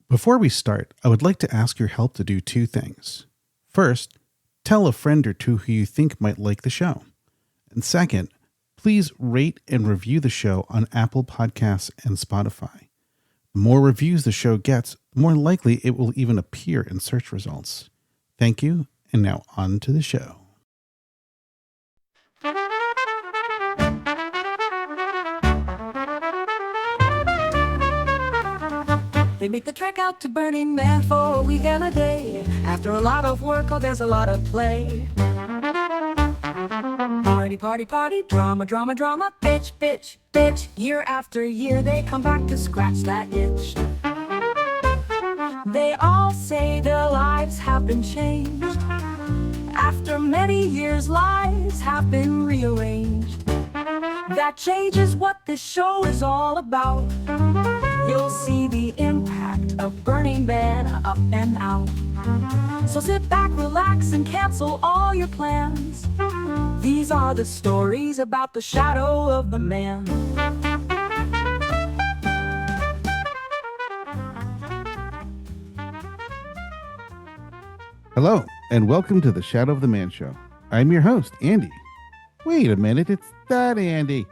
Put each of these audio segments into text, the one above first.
Before we start, I would like to ask your help to do two things. First, tell a friend or two who you think might like the show. And second, please rate and review the show on Apple Podcasts and Spotify. The more reviews the show gets, the more likely it will even appear in search results. Thank you, and now on to the show. They make the trek out to Burning Man for a week and a day. After a lot of work, oh, there's a lot of play. Party, party, party, drama, drama, drama, bitch, bitch, bitch. Year after year, they come back to scratch that itch. They all say their lives have been changed. After many years, lives have been rearranged. That change is what this show is all about. You'll see the impact of Burning Man up and out. So sit back, relax, and cancel all your plans. These are the stories about the shadow of the man. Hello, and welcome to the Shadow of the Man Show. I'm your host, Andy. Wait a minute, it's not Andy.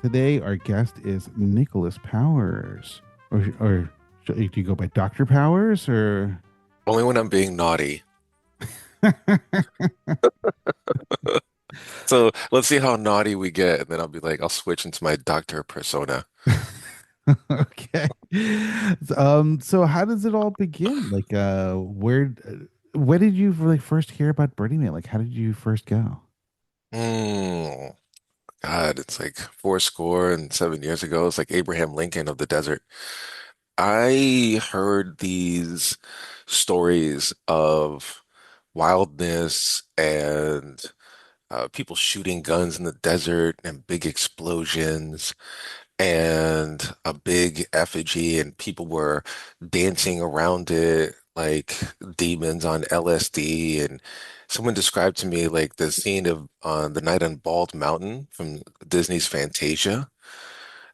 Today, our guest is Nicholas Powers. Or do you go by Dr. Powers, or? Only when I'm being naughty. So let's see how naughty we get, and then I'll be like, I'll switch into my doctor persona. Okay. So how does it all begin? Like, when did you like first hear about Burning Man? Like, how did you first go? Hmm. God, it's like 4 score and 7 years ago. It's like Abraham Lincoln of the desert. I heard these stories of wildness and people shooting guns in the desert and big explosions and a big effigy, and people were dancing around it like demons on LSD. And someone described to me like the scene of on the night on Bald Mountain from Disney's Fantasia.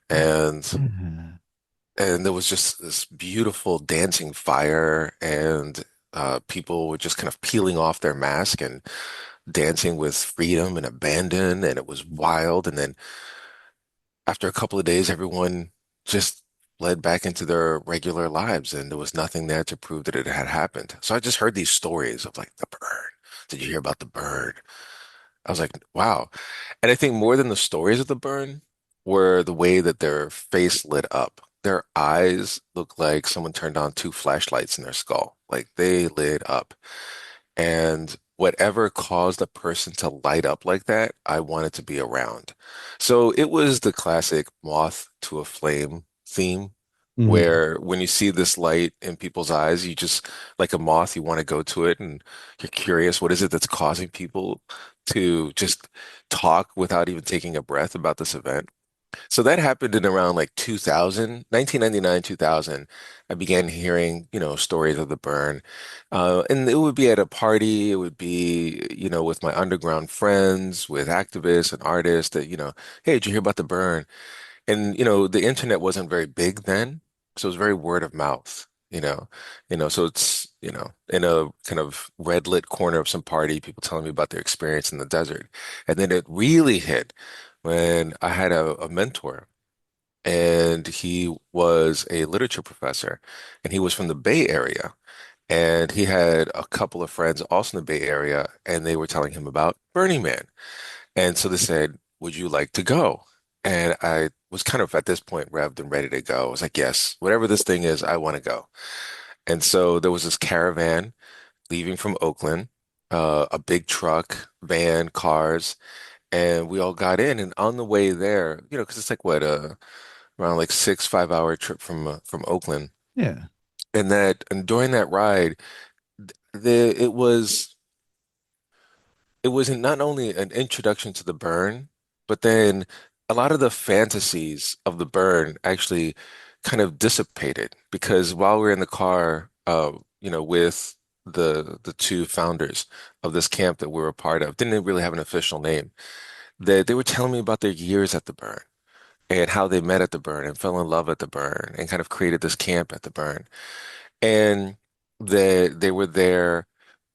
And Yeah. and there was just this beautiful dancing fire, and people were just kind of peeling off their mask and dancing with freedom and abandon, and it was wild. And then after a couple of days, everyone just led back into their regular lives, and there was nothing there to prove that it had happened. So I just heard these stories of like the burn. Did you hear about the burn? I was like, wow. And I think more than the stories of the burn were the way that their face lit up. Their eyes looked like someone turned on two flashlights in their skull. Like they lit up. And whatever caused a person to light up like that, I wanted to be around. So it was the classic moth to a flame theme, Mhm. where when you see this light in people's eyes, you just, like a moth, you want to go to it and you're curious, what is it that's causing people to just talk without even taking a breath about this event? So that happened in around like 2000, 1999, 2000. I began hearing, stories of the burn. And it would be at a party, it would be, with my underground friends, with activists and artists that, hey, did you hear about the burn? And, the internet wasn't very big then, so it was very word of mouth. So it's, in a kind of red lit corner of some party, people telling me about their experience in the desert. And then it really hit when I had a mentor, and he was a literature professor, and he was from the Bay Area, and he had a couple of friends also in the Bay Area, and they were telling him about Burning Man. And so they said, would you like to go? And I was kind of at this point revved and ready to go. I was like, yes, whatever this thing is, I want to go. And so there was this caravan leaving from Oakland, a big truck, van, cars, and we all got in. And on the way there, because it's like what, around like 6, 5 hour trip from Oakland. Yeah. And during that ride, the it was not only an introduction to the burn, but then a lot of the fantasies of the burn actually kind of dissipated, because while we were in the car, with the two founders of this camp that we were a part of, didn't really have an official name. They were telling me about their years at the burn and how they met at the burn and fell in love at the burn and kind of created this camp at the burn. And they were there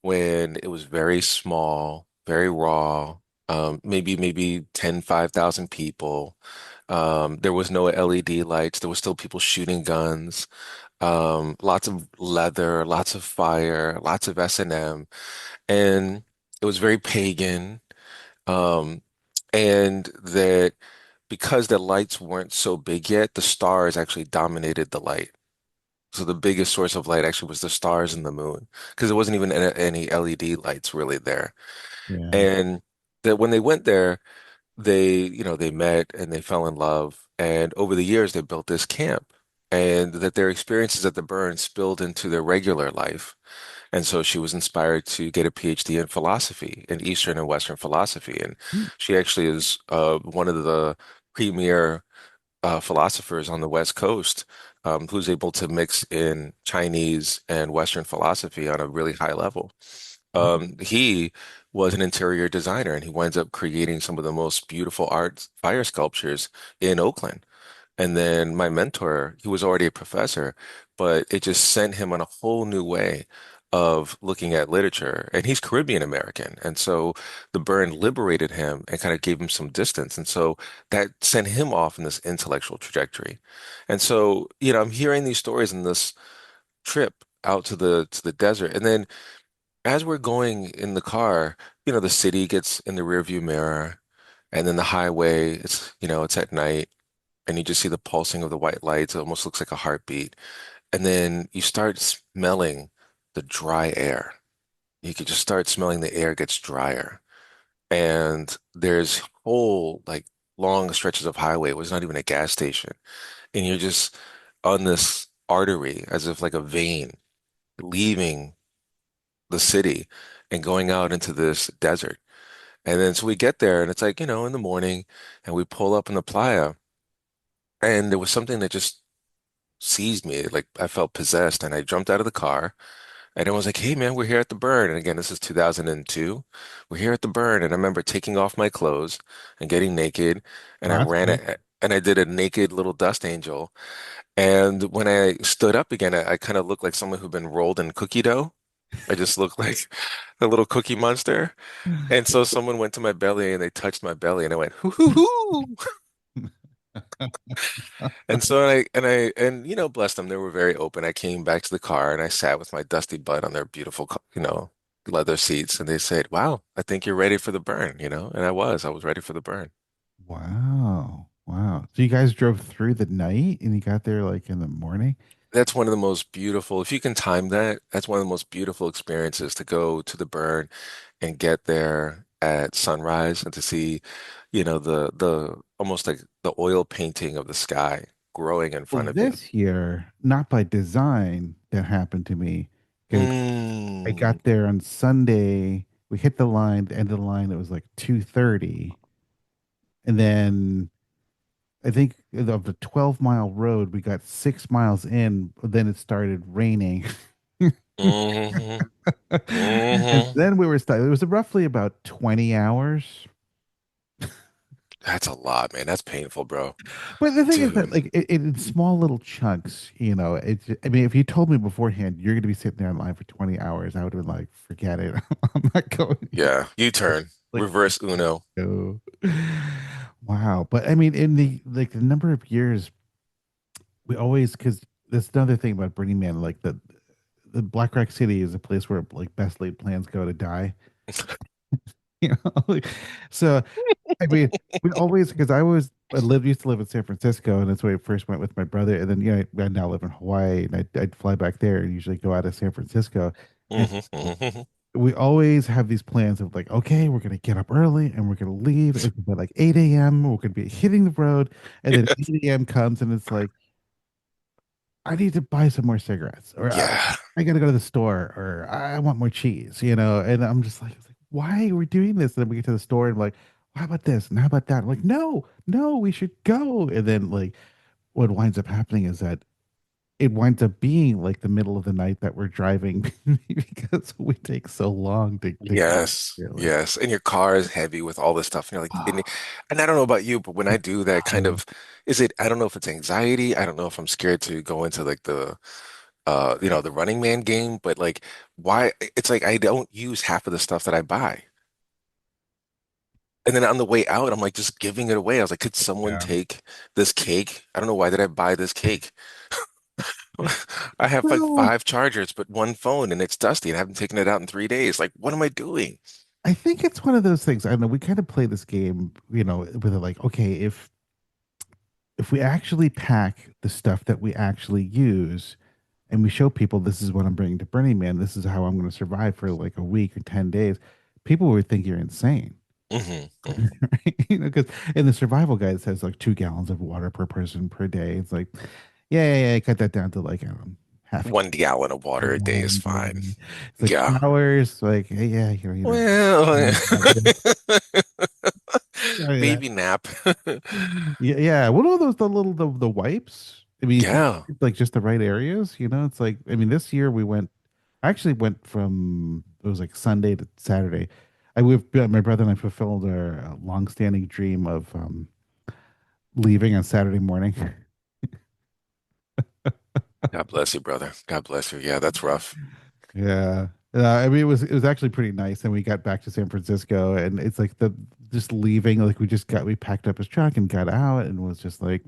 when it was very small, very raw, maybe 10, 5,000 people. There was no LED lights. There was still people shooting guns. Lots of leather, lots of fire, lots of S&M, and it was very pagan. Um, and that because the lights weren't so big yet, the stars actually dominated the light. So the biggest source of light actually was the stars and the moon, because there wasn't even any LED lights really there. Yeah. And that when they went there, they met and they fell in love. And over the years, they built this camp. And that their experiences at the burn spilled into their regular life. And so she was inspired to get a PhD in philosophy, in Eastern and Western philosophy. And Mm. she actually is one of the premier philosophers on the West Coast, who's able to mix in Chinese and Western philosophy on a really high level. He was an interior designer and he winds up creating some of the most beautiful art fire sculptures in Oakland. And then my mentor, he was already a professor, but it just sent him on a whole new way of looking at literature. And he's Caribbean American. And so the burn liberated him and kind of gave him some distance. And so that sent him off in this intellectual trajectory. And so, I'm hearing these stories in this trip out to the desert. And then as we're going in the car, the city gets in the rearview mirror. And then the highway, it's at night and you just see the pulsing of the white lights. It almost looks like a heartbeat. And then you start smelling the dry air. You could just start smelling the air gets drier. And there's whole like long stretches of highway. It was not even a gas station. And you're just on this artery as if like a vein leaving the city and going out into this desert. And then so we get there and it's like, in the morning and we pull up in the playa and there was something that just seized me. Like I felt possessed and I jumped out of the car and everyone was like, hey man, we're here at the burn. And again, this is 2002. We're here at the burn. And I remember taking off my clothes and getting naked and I Well, that's ran cool. it and I did a naked little dust angel. And when I stood up again, I kind of looked like someone who'd been rolled in cookie dough. I just looked like a little cookie monster. And so someone went to my belly and they touched my belly and I went, hoo hoo hoo. And so bless them, they were very open. I came back to the car and I sat with my dusty butt on their beautiful, leather seats. And they said, wow, I think you're ready for the burn. And I was ready for the burn. Wow. Wow. So you guys drove through the night and you got there like in the morning? That's one of the most beautiful, if you can time that, that's one of the most beautiful experiences to go to the burn and get there at sunrise and to see, the almost like the oil painting of the sky growing in Well, front of you. this year, not by design, that happened to me because I Mm, got there on Sunday. We hit the line, the end of the line, it was like 2:30. And then I think of the 12-mile road, we got 6 miles in, but then it started raining. hmm And hmm then we were stuck. It was roughly about 20 hours. That's a lot, man. That's painful, bro. But the thing is that, Dude. like, in small little chunks, I mean, if you told me beforehand you're going to be sitting there in line for 20 hours, I would have been like, forget it. I'm not going. Yeah. U-turn. Like, Reverse Uno. no. Wow. But I mean, in the number of years, we always, because that's another thing about Burning Man, like the Black Rock City is a place where like best laid plans go to die. You know, so I mean, we always because I used to live in San Francisco, and that's where I first went with my brother. And then I now live in Hawaii, and I'd fly back there and usually go out of San Francisco. And hmm we always have these plans of like, okay, we're gonna get up early and we're gonna leave. It's about like 8 a.m. We're gonna be hitting the road, and then 8 a.m. comes, and it's like, I need to buy some more cigarettes, or Yeah. I gotta go to the store, or I want more cheese, And I'm just like, why are we doing this? And then we get to the store and like, how about this? And how about that? I'm like, no, no, we should go. And then like what winds up happening is that it winds up being like the middle of the night that we're driving because we take so long to get Yes, here. Like, yes. And your car is heavy with all this stuff. And you're like, and, oh, and I don't know about you, but when I it's do that kind so of, I don't know if it's anxiety. I don't know if I'm scared to go into like the the Running Man game, but like why it's like I don't use half of the stuff that I buy. And then on the way out, I'm like just giving it away. I was like, could someone Yeah. take this cake? I don't know why did I buy this cake? I have like Well, five chargers, but one phone and it's dusty and I haven't taken it out in 3 days. Like, what am I doing? I think it's one of those things. I don't know. We kind of play this game, with like, okay, if we actually pack the stuff that we actually use and we show people this is what I'm bringing to Burning Man, this is how I'm going to survive for like a week or 10 days, people would think you're insane. Hmm. Right? Because in the survival guide, it says like 2 gallons of water per person per day. It's like, yeah, cut that down to like, I don't know, half a 1 gallon of water a day is gallon, fine. maybe. It's like Yeah. showers, like, hey, yeah, Well, yeah, baby nap. yeah. What are those the wipes? I mean, if you Yeah. like just the right areas, it's like I mean, this year we went. I actually went from it was like Sunday to Saturday. My brother and I fulfilled our longstanding dream of leaving on Saturday morning. God bless you, brother. God bless you. Yeah, that's rough. Yeah. I mean, it was actually pretty nice. And we got back to San Francisco, and it's like the just leaving. Like we packed up his truck and got out, and was just like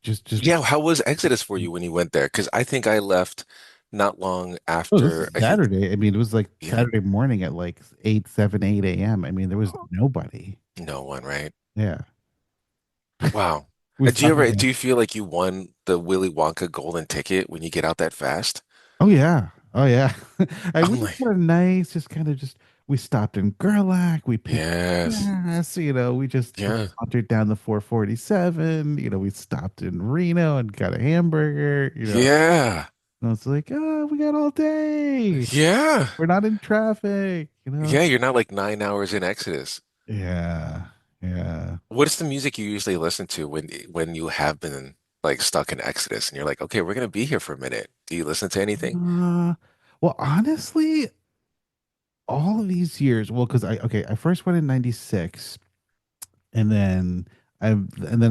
just. Yeah, how was Exodus for you when you went there? Because I think I left not long Oh, this after, is I think, Saturday. I mean, it was like yeah, Saturday morning at like 8, 7, 8 a.m. I mean, there was nobody. no one, right? Yeah. Wow. We Do you stopped. ever do you feel like you won the Willy Wonka golden ticket when you get out that fast? Oh yeah. Oh yeah. We I'm just like, had a nice, just kind of just we stopped in Gerlach, we picked yes, gas, we just yeah, sauntered down the 447, we stopped in Reno and got a hamburger. yeah, And it's like, oh, we got all day. yeah, We're not in traffic. yeah. You're not like 9 hours in Exodus. Yeah. Yeah. What's the music you usually listen to when you have been like stuck in Exodus and you're like, okay, we're gonna be here for a minute. Do you listen to anything? Uh, well, honestly, all of these years, well, because I first went in 96. And then I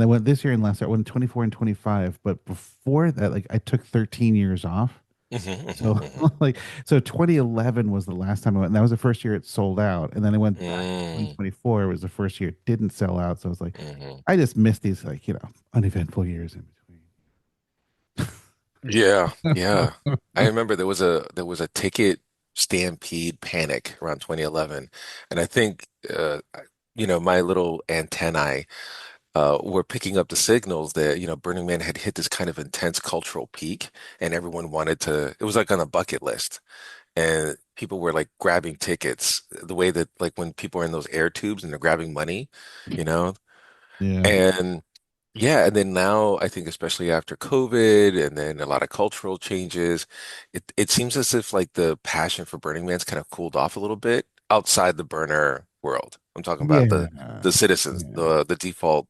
went this year and last year. I went 24 and 25. But before that, like I took 13 years off. Hmm, So hmm, like so 2011 was the last time I went. And that was the first year it sold out. And then I went back in hmm. 2024 was the first year it didn't sell out. So I was like, Hmm. I just missed these like, uneventful years in Yeah, between. yeah. I remember there was a ticket stampede panic around 2011, and I think my little antennae were picking up the signals that Burning Man had hit this kind of intense cultural peak, and everyone wanted to. It was like on a bucket list, and people were like grabbing tickets the way that like when people are in those air tubes and they're grabbing money, you know. Yeah. And yeah, and then now I think especially after COVID and then a lot of cultural changes, it seems as if like the passion for Burning Man's kind of cooled off a little bit outside the burner world. I'm talking about the Yeah. the citizens, Yeah. the default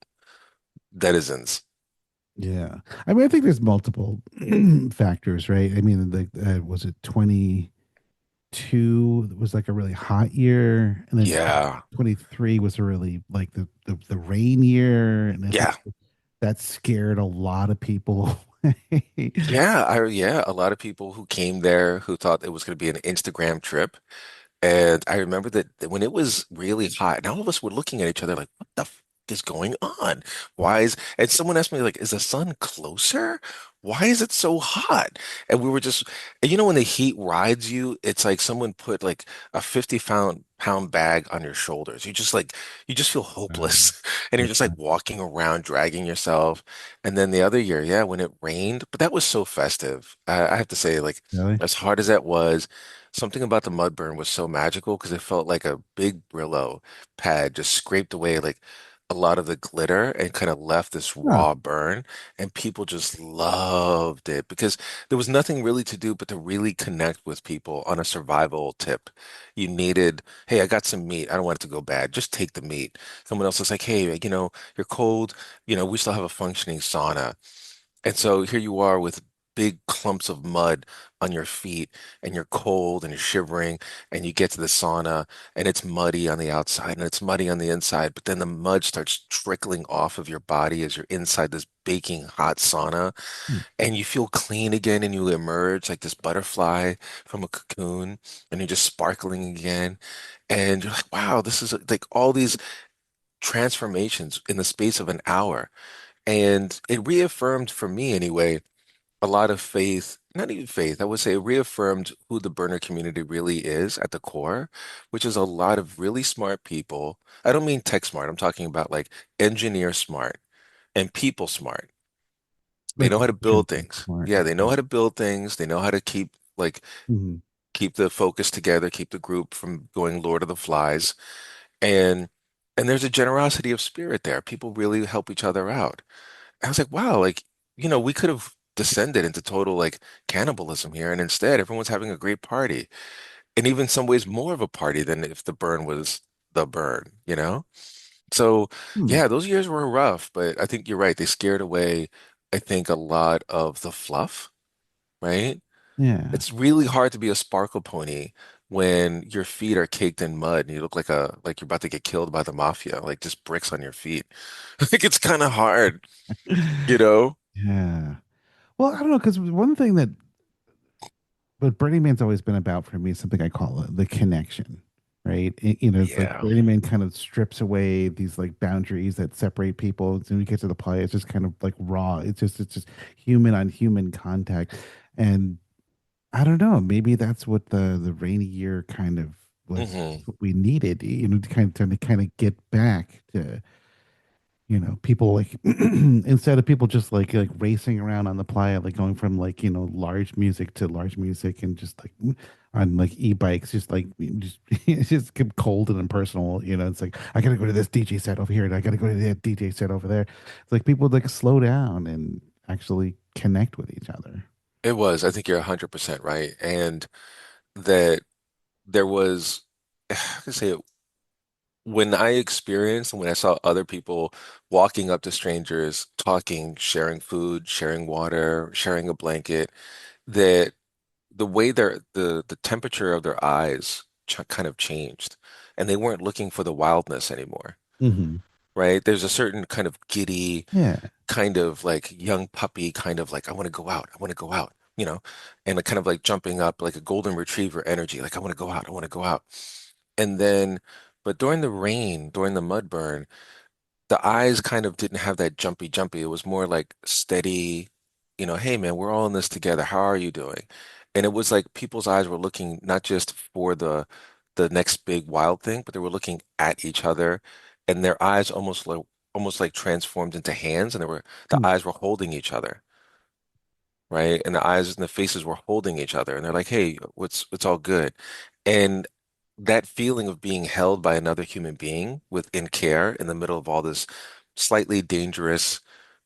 denizens. Yeah. I mean, I think there's multiple factors, right? I mean, like, was it 22 was like a really hot year, and then Yeah. 23 was a really like the rain year, and I think Yeah. that scared a lot of people away. Yeah, a lot of people who came there who thought it was going to be an Instagram trip. And I remember that when it was really hot, and all of us were looking at each other like, what the f is going on? And someone asked me, like, is the sun closer? Why is it so hot? And we were just, and when the heat rides you, it's like someone put like a 50 pound bag on your shoulders. You just feel Um, hopeless. And you're yeah, just like walking around, dragging yourself. And then the other year, yeah, when it rained, but that was so festive. I have to say, like, really? as hard as that was, something about the mud burn was so magical because it felt like a big Brillo pad just scraped away like a lot of the glitter and kind of left this Huh. raw burn. And people just loved it because there was nothing really to do but to really connect with people on a survival tip. You needed, hey, I got some meat. I don't want it to go bad. Just take the meat. Someone else is like, hey, you're cold. We still have a functioning sauna. And so here you are with big clumps of mud on your feet, and you're cold and you're shivering, and you get to the sauna and it's muddy on the outside and it's muddy on the inside, but then the mud starts trickling off of your body as you're inside this baking hot sauna, Hmm. and you feel clean again, and you emerge like this butterfly from a cocoon, and you're just sparkling again. And you're like, wow, this is like all these transformations in the space of an hour. And it reaffirmed for me anyway a lot of faith, not even faith, I would say it reaffirmed who the burner community really is at the core, which is a lot of really smart people. I don't mean tech smart, I'm talking about like engineer smart and people smart. They Like know how to build intelligent, things. smart. Yeah, they know how to build things. They know how to keep like Mhm. keep the focus together, keep the group from going Lord of the Flies. And there's a generosity of spirit there. People really help each other out. I was like, wow, like, we could have descended into total like cannibalism here, and instead everyone's having a great party. And even some ways more of a party than if the burn was the burn, you know? So Hmm. yeah, those years were rough, but I think you're right. They scared away, I think, a lot of the fluff, right? Yeah. It's really hard to be a sparkle pony when your feet are caked in mud and you look like you're about to get killed by the mafia, like just bricks on your feet. I think it's kind of hard, you know? Yeah. Well, I don't know, because one thing that what Burning Man's always been about for me is something I call it the connection, right? It's like Yeah. Burning Man kind of strips away these like boundaries that separate people. So when you get to the play, it's just kind of like raw. It's just human on human contact, and I don't know. Maybe that's what the rainy year kind of was Hmm. what we needed. To kind of get back to people like instead of people just like racing around on the playa, like going from like large music to large music and just like on like e-bikes, just like just it's just get cold and impersonal. It's like I gotta go to this DJ set over here and I gotta go to that DJ set over there. It's like people like slow down and actually connect with each other. It was. I think you're 100% right. And that there was, I can say it, when I experienced and when I saw other people walking up to strangers, talking, sharing food, sharing water, sharing a blanket, that the way the temperature of their eyes ch kind of changed, and they weren't looking for the wildness anymore, Hmm. right? There's a certain kind of giddy, Yeah. kind of like young puppy, kind of like I want to go out, I want to go out, and like kind of like jumping up like a golden retriever energy, like I want to go out, I want to go out. And then, but during the rain, during the mud burn, the eyes kind of didn't have that jumpy, jumpy. It was more like steady, hey man, we're all in this together. How are you doing? And it was like people's eyes were looking not just for the next big wild thing, but they were looking at each other, and their eyes almost like transformed into hands, and the Hmm. eyes were holding each other, right? And the eyes and the faces were holding each other, and they're like, "Hey, what's all good?" And that feeling of being held by another human being within care in the middle of all this slightly dangerous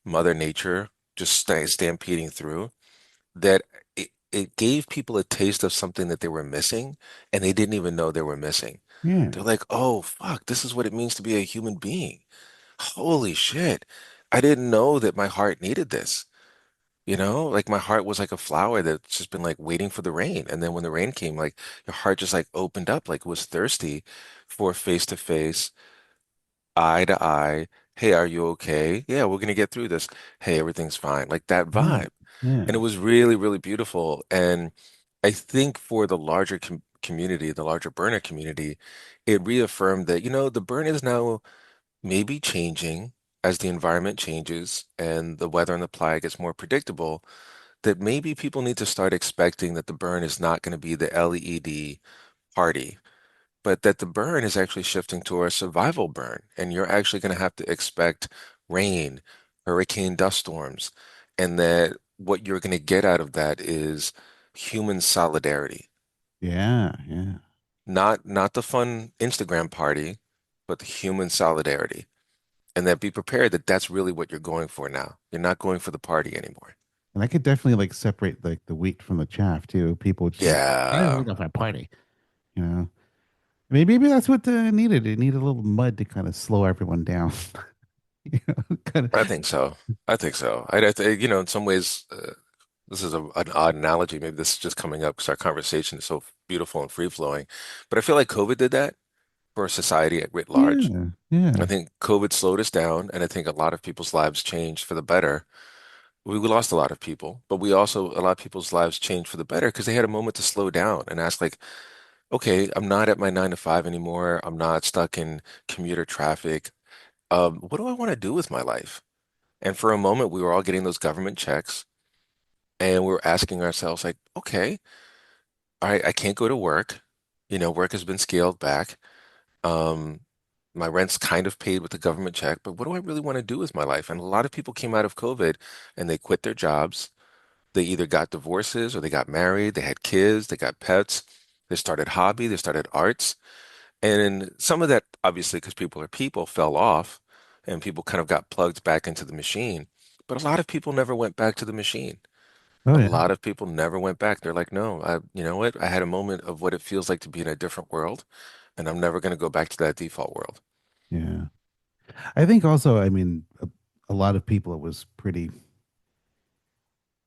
Mother Nature just stampeding through, that it gave people a taste of something that they were missing, and they didn't even know they were missing. Yeah. They're like, "Oh, fuck, this is what it means to be a human being. Holy shit. I didn't know that my heart needed this." Like my heart was like a flower that's just been like waiting for the rain. And then when the rain came, like your heart just like opened up, like it was thirsty for face to face, eye to eye. Hey, are you okay? Yeah, we're gonna get through this. Hey, everything's fine. Like that Yeah. vibe. And it Yeah. was really, really beautiful. And I think for the larger community, the larger burner community, it reaffirmed that, the burn is now maybe changing as the environment changes and the weather on the playa gets more predictable, that maybe people need to start expecting that the burn is not going to be the LED party, but that the burn is actually shifting to a survival burn. And you're actually going to have to expect rain, hurricane dust storms, and that what you're going to get out of that is human solidarity. Yeah. Yeah. Not the fun Instagram party, but the human solidarity. And that be prepared that that's really what you're going for now. You're not going for the party anymore. And I could definitely like separate like the wheat from the chaff too. People just like, hey, we're Yeah, going for a party, you know. Maybe that's what needed. It needed a little mud to kind of slow everyone down. Kind I of. think so. I think so. I think, in some ways, this is an odd analogy. Maybe this is just coming up because our conversation is so beautiful and free flowing. But I feel like COVID did that for society at writ large. Yeah, I yeah. think COVID slowed us down, and I think a lot of people's lives changed for the better. We lost a lot of people, but we also, a lot of people's lives changed for the better because they had a moment to slow down and ask, like, okay, I'm not at my 9 to 5 anymore. I'm not stuck in commuter traffic. What do I want to do with my life? And for a moment, we were all getting those government checks, and we were asking ourselves, like, okay, all right, I can't go to work. Work has been scaled back. Um, my rent's kind of paid with the government check, but what do I really want to do with my life? And a lot of people came out of COVID and they quit their jobs. They either got divorces or they got married, they had kids, they got pets, they started hobby, they started arts. And some of that, obviously, because people are people, fell off and people kind of got plugged back into the machine. But a lot of people never went back to the machine. Oh A yeah, lot of people never went back. They're like, no, you know what? I had a moment of what it feels like to be in a different world, and I'm never going to go back to that default world. yeah. I think also, I mean, a lot of people it was pretty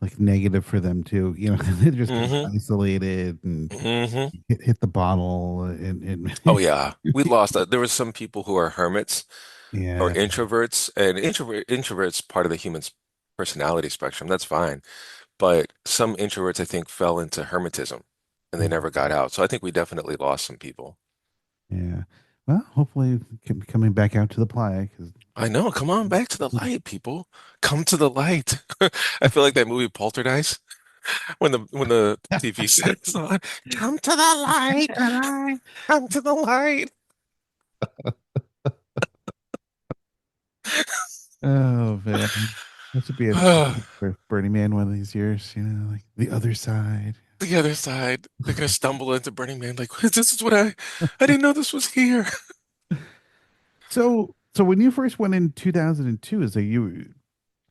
like negative for them too. You know, they're just kind of Hmm. isolated and Hmm. hit the bottle Oh yeah, we lost that. There were some people who are hermits or yeah, introverts, and introverts part of the human's personality spectrum. That's fine. But some introverts, I think, fell into hermetism and they never got mhm, out. So I think we definitely lost some people. yeah. Well, hopefully, coming back out to the playa because I know. Come on back to the light, people. Come to the light. I feel like that movie Poltergeist when the TV says on, come to the light, come to the light. oh man, that should be a for Burning Man one of these years. You know, like the other side. The other side, they're gonna stumble into Burning Man like, this is what I didn't know this was here. So when you first went in 2002, is that you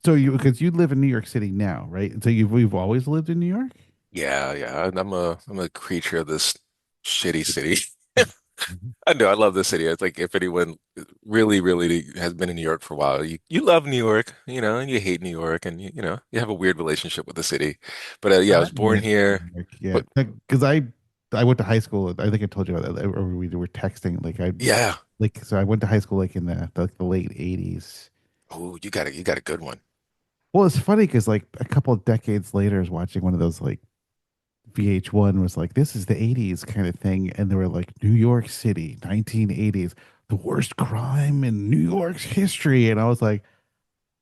because you live in New York City now, right? So you've always lived in New York? Yeah, yeah. I'm a creature of this shitty city. Mhm. I know I love the city. It's like if anyone really, really has been in New York for a while, you love New York, and you hate New York, and you have a weird relationship with the city. But yeah, I was born Yeah, here. New York, yeah. But Because I went to high school. I think I told you about that, or we were texting. yeah, So I went to high school like in the late 80s. oh, you got a good one. Well, it's funny because like a couple of decades later, I was watching one of those like VH1 was like, this is the 80s kind of thing. And they were like, New York City, 1980s, the worst crime in New York's history. And I was like,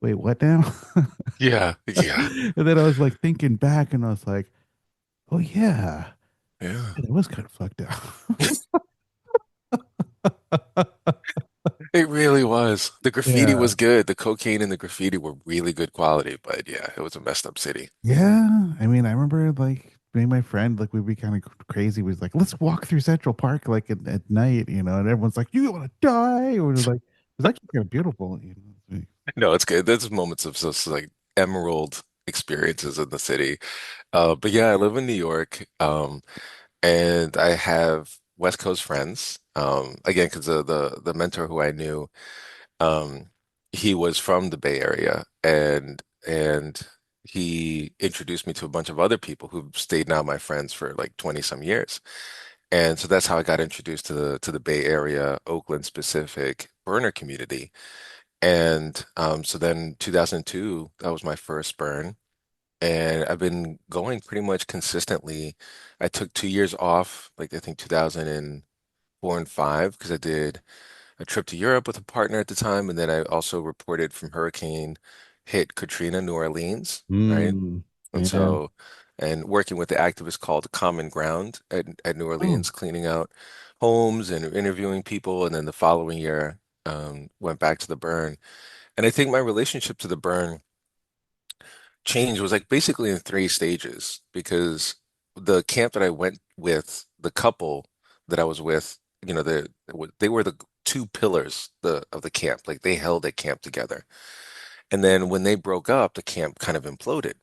wait, what now? Yeah, yeah, And then I was like thinking back and I was like, oh, yeah, yeah. it was kind of fucked up. It really was. The graffiti Yeah. was good. The cocaine and the graffiti were really good quality. But yeah, it was a messed up city. Yeah. I mean, I remember like me and my friend, like we'd be kind of crazy. We was like, let's walk through Central Park like at night, you know, and everyone's like, you want to die? Or it was like, it was actually kind of beautiful, you know. No, it's good. There's moments of just like emerald experiences in the city. But yeah, I live in New York. And I have West Coast friends. Again, because the mentor who I knew, um, he was from the Bay Area, and he introduced me to a bunch of other people who've stayed now my friends for like 20 some years. And so that's how I got introduced to the Bay Area, Oakland specific burner community. And so then 2002, that was my first burn. And I've been going pretty much consistently. I took 2 years off, like I think 2004 and five, because I did a trip to Europe with a partner at the time, and then I also reported from hurricane hit Katrina, New Orleans, right? Mm, And yeah. so, and working with the activist called Common Ground at New Oh, Orleans, cleaning out homes and interviewing people, and then the following year went back to the burn. And I think my relationship to the burn change was like basically in three stages because the camp that I went with, the couple that I was with, they were the two pillars of the camp. Like they held that camp together. And then when they broke up, the camp kind of imploded.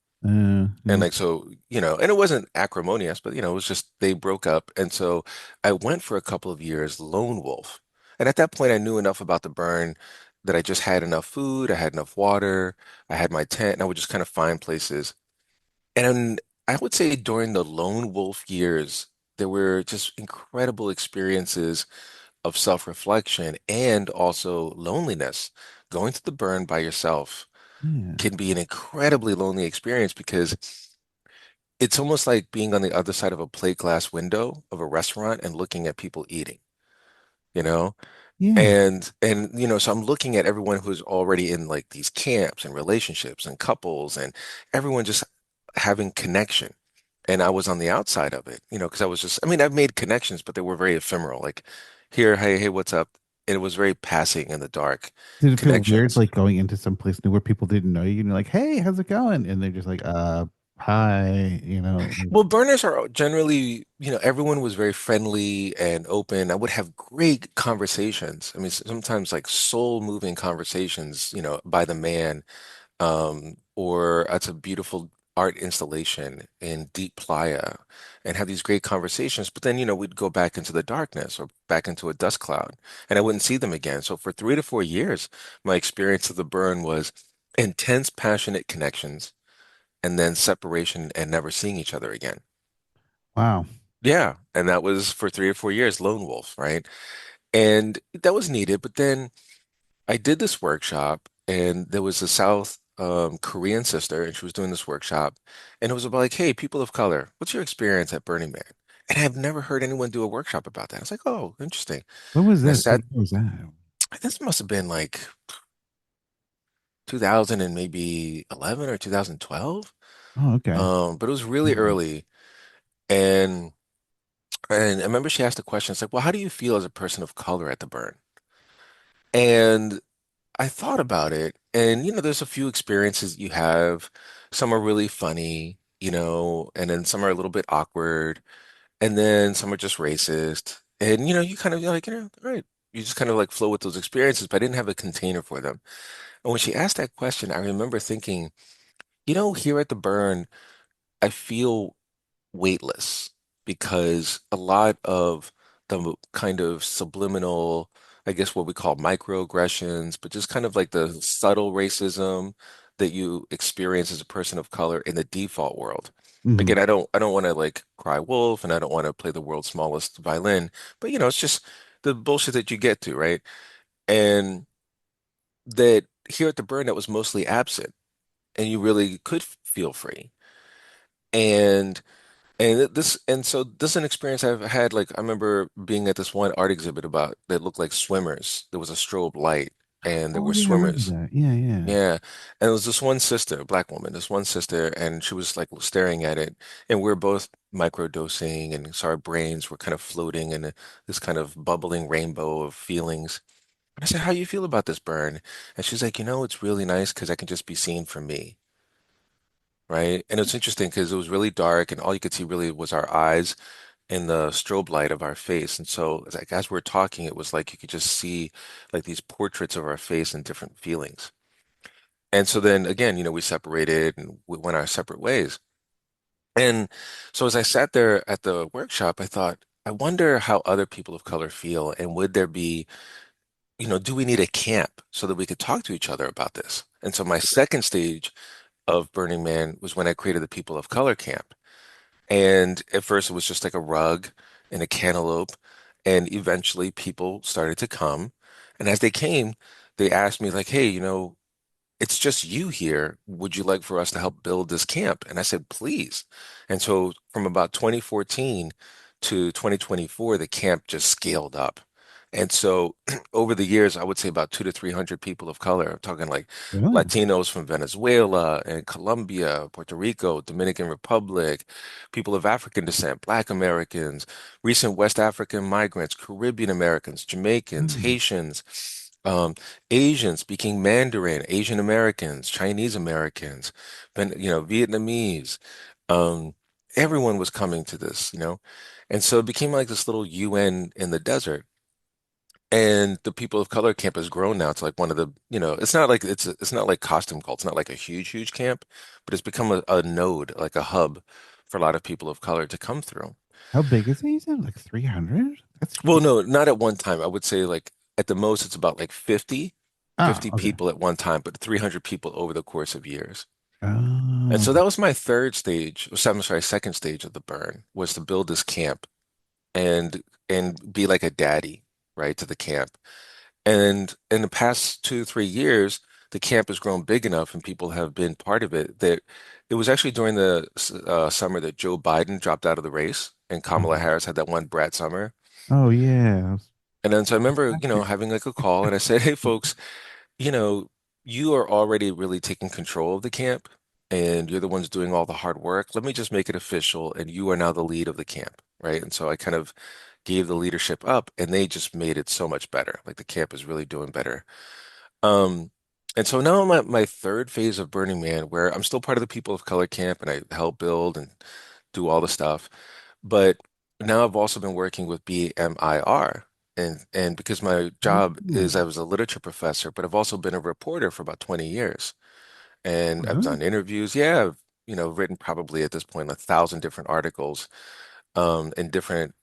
And yeah. like so, and it wasn't acrimonious, but it was just they broke up. And so I went for a couple of years lone wolf. And at that point I knew enough about the burn that I just had enough food, I had enough water, I had my tent, and I would just kind of find places And I would say during the lone wolf years, there were just incredible experiences of self-reflection and also loneliness. Going to the burn by yourself Yeah. can be an incredibly lonely experience because it's almost like being on the other side of a plate glass window of a restaurant and looking at people eating, you know? Yeah. And so I'm looking at everyone who's already in like these camps and relationships and couples and everyone just having connection. And I was on the outside of it, because I was just, I mean, I've made connections, but they were very ephemeral. Like here, hey, what's up? And it was very passing in the dark Did it feel weird connections. like going into some place new where people didn't know you and you're like, hey, how's it going? And they're just like, hi, Well, burners are generally, everyone was very friendly and open. I would have great conversations. I mean, sometimes like soul-moving conversations, by the man, or it's a beautiful art installation in deep playa and have these great conversations. But then, we'd go back into the darkness or back into a dust cloud and I wouldn't see them again. So for 3 to 4 years, my experience of the burn was intense, passionate connections and then separation and never seeing each other again. wow. Yeah. And that was for 3 or 4 years, lone wolf, right? And that was needed. But then I did this workshop, and there was a South Korean sister, and she was doing this workshop, and it was about like, hey, people of color, what's your experience at Burning Man? And I've never heard anyone do a workshop about that. I was like, oh, interesting. What was And I this? sat, What was that? this must have been like 2000 and maybe 11 or 2012. Oh, okay. But it was really early, and I remember she asked a question. It's like, well, how do you feel as a person of color at the burn? And I thought about it, and there's a few experiences you have. Some are really funny, and then some are a little bit awkward, and then some are just racist. And you kind of you're like, all right, you just kind of like flow with those experiences, but I didn't have a container for them. And when she asked that question, I remember thinking, here at the burn, I feel weightless because a lot of the kind of subliminal, I guess what we call microaggressions, but just kind of like the subtle racism that you experience as a person of color in the default world. Hmm. Again, I don't want to like cry wolf and I don't want to play the world's smallest violin, but it's just the bullshit that you get to, right? And that here at the burn that was mostly absent and you really could feel free. And so this is an experience I've had. Like I remember being at this one art exhibit about that looked like swimmers. There was a strobe light, and there Oh, were yeah, I remember swimmers. that. Yeah, yeah. Yeah, and it was this one sister, a black woman, this one sister, and she was like staring at it, and we are both microdosing, and so our brains were kind of floating in this kind of bubbling rainbow of feelings. And I said, "How you feel about this burn?" And she's like, it's really nice because I can just be seen for me." Right. And it's interesting because it was really dark and all you could see really was our eyes in the strobe light of our face. And so it's like as we're talking, it was like you could just see like these portraits of our face and different feelings. And so then again, we separated and we went our separate ways. And so as I sat there at the workshop, I thought, I wonder how other people of color feel and would there be, do we need a camp so that we could talk to each other about this? And so my second stage of Burning Man was when I created the People of Color Camp. And at first, it was just like a rug and a cantaloupe. And eventually, people started to come. And as they came, they asked me, like, hey, it's just you here. Would you like for us to help build this camp? And I said, please. And so from about 2014 to 2024, the camp just scaled up. And so over the years, I would say about 200 to 300 people of color. I'm talking like Really? Latinos from Venezuela and Colombia, Puerto Rico, Dominican Republic, people of African descent, Black Americans, recent West African migrants, Caribbean Americans, Jamaicans, Mm. Haitians. Um, Asians speaking Mandarin, Asian Americans, Chinese Americans, Vietnamese. Um, Everyone was coming to this. And so it became like this little UN in the desert. And the people of color camp has grown now to like one of the, it's not like costume cult. It's not like a huge, huge camp, but it's become a node, like a hub for a lot of people of color to come through. How big is it? You said like 300? That's Well, huge. no, not at one time. I would say like at the most it's about like 50, Oh, 50 okay. people at one time, but 300 people over the course of years. And Oh, so that was my third stage, I'm sorry, second stage of the burn was to build this camp and be like a daddy, right, to the camp. And in the past 2, 3 years, the camp has grown big enough and people have been part of it that it was actually during the summer that Joe Biden dropped out of the race and Kamala uh-huh. Harris had that one brat summer. Oh yeah. And then so I remember, Last year. having like a call and I said, hey, folks, you know, you are already really taking control of the camp and you're the ones doing all the hard work. Let me just make it official and you are now the lead of the camp, right? And so I kind of gave the leadership up and they just made it so much better. Like the camp is really doing better. Um, and so now I'm at my third phase of Burning Man where I'm still part of the People of Color camp and I help build and do all the stuff. But now I've also been working with BMIR. And because my job is I Mm. was a literature professor, but I've also been a reporter for about 20 years. And I've Really? done interviews. Yeah, I've, written probably at this point 1,000 different articles in different,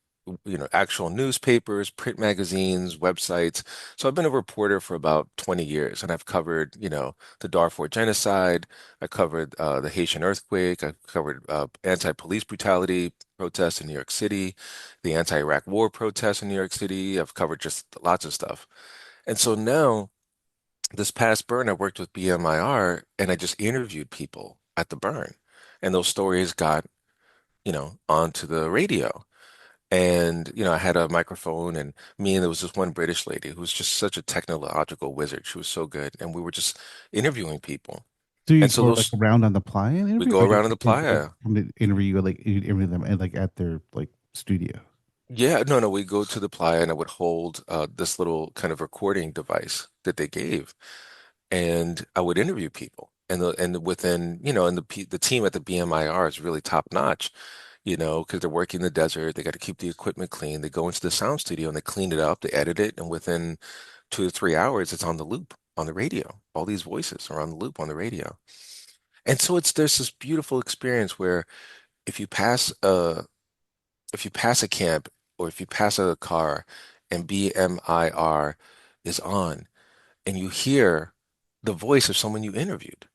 actual newspapers, print magazines, websites. So I've been a reporter for about 20 years, and I've covered, the Darfur genocide. I covered the Haitian earthquake. I covered anti-police brutality protests in New York City, the anti-Iraq war protests in New York City. I've covered just lots of stuff. And so now, this past burn, I worked with BMIR, and I just interviewed people at the burn, and those stories got, onto the radio. And, I had a microphone and there was this one British lady who was just such a technological wizard. She was so good. And we were just interviewing people. So you And so go like those, around on the playa and we interview, go or you around in the like they playa. come to interview you like you interview them at, like at their like studio? Yeah, no, no, we go to the playa and I would hold this little kind of recording device that they gave. And I would interview people. Within, and the team at the BMIR is really top notch, because they're working in the desert. They got to keep the equipment clean. They go into the sound studio and they clean it up, they edit it, and within 2 to 3 hours, it's on the loop on the radio. All these voices are on the loop on the radio. And so there's this beautiful experience where if you pass a if you pass a camp or if you pass a car and BMIR is on and you hear the voice of someone you interviewed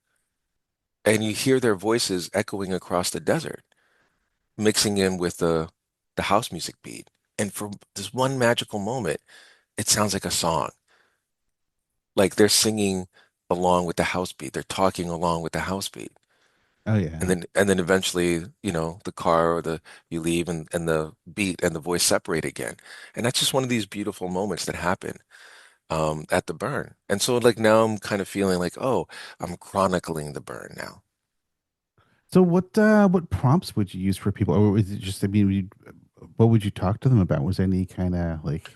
and you hear their voices echoing across the desert, mixing in with the house music beat. And for this one magical moment, it sounds like a song. Like they're singing along with the house beat. They're talking along with the house beat. Oh And yeah. then eventually, the car or the you leave and the beat and the voice separate again. And that's just one of these beautiful moments that happen at the burn. And so like now I'm kind of feeling like, oh, I'm chronicling the burn now. So what prompts would you use for people, or is it just, I mean, what would you talk to them about? Was any kind of like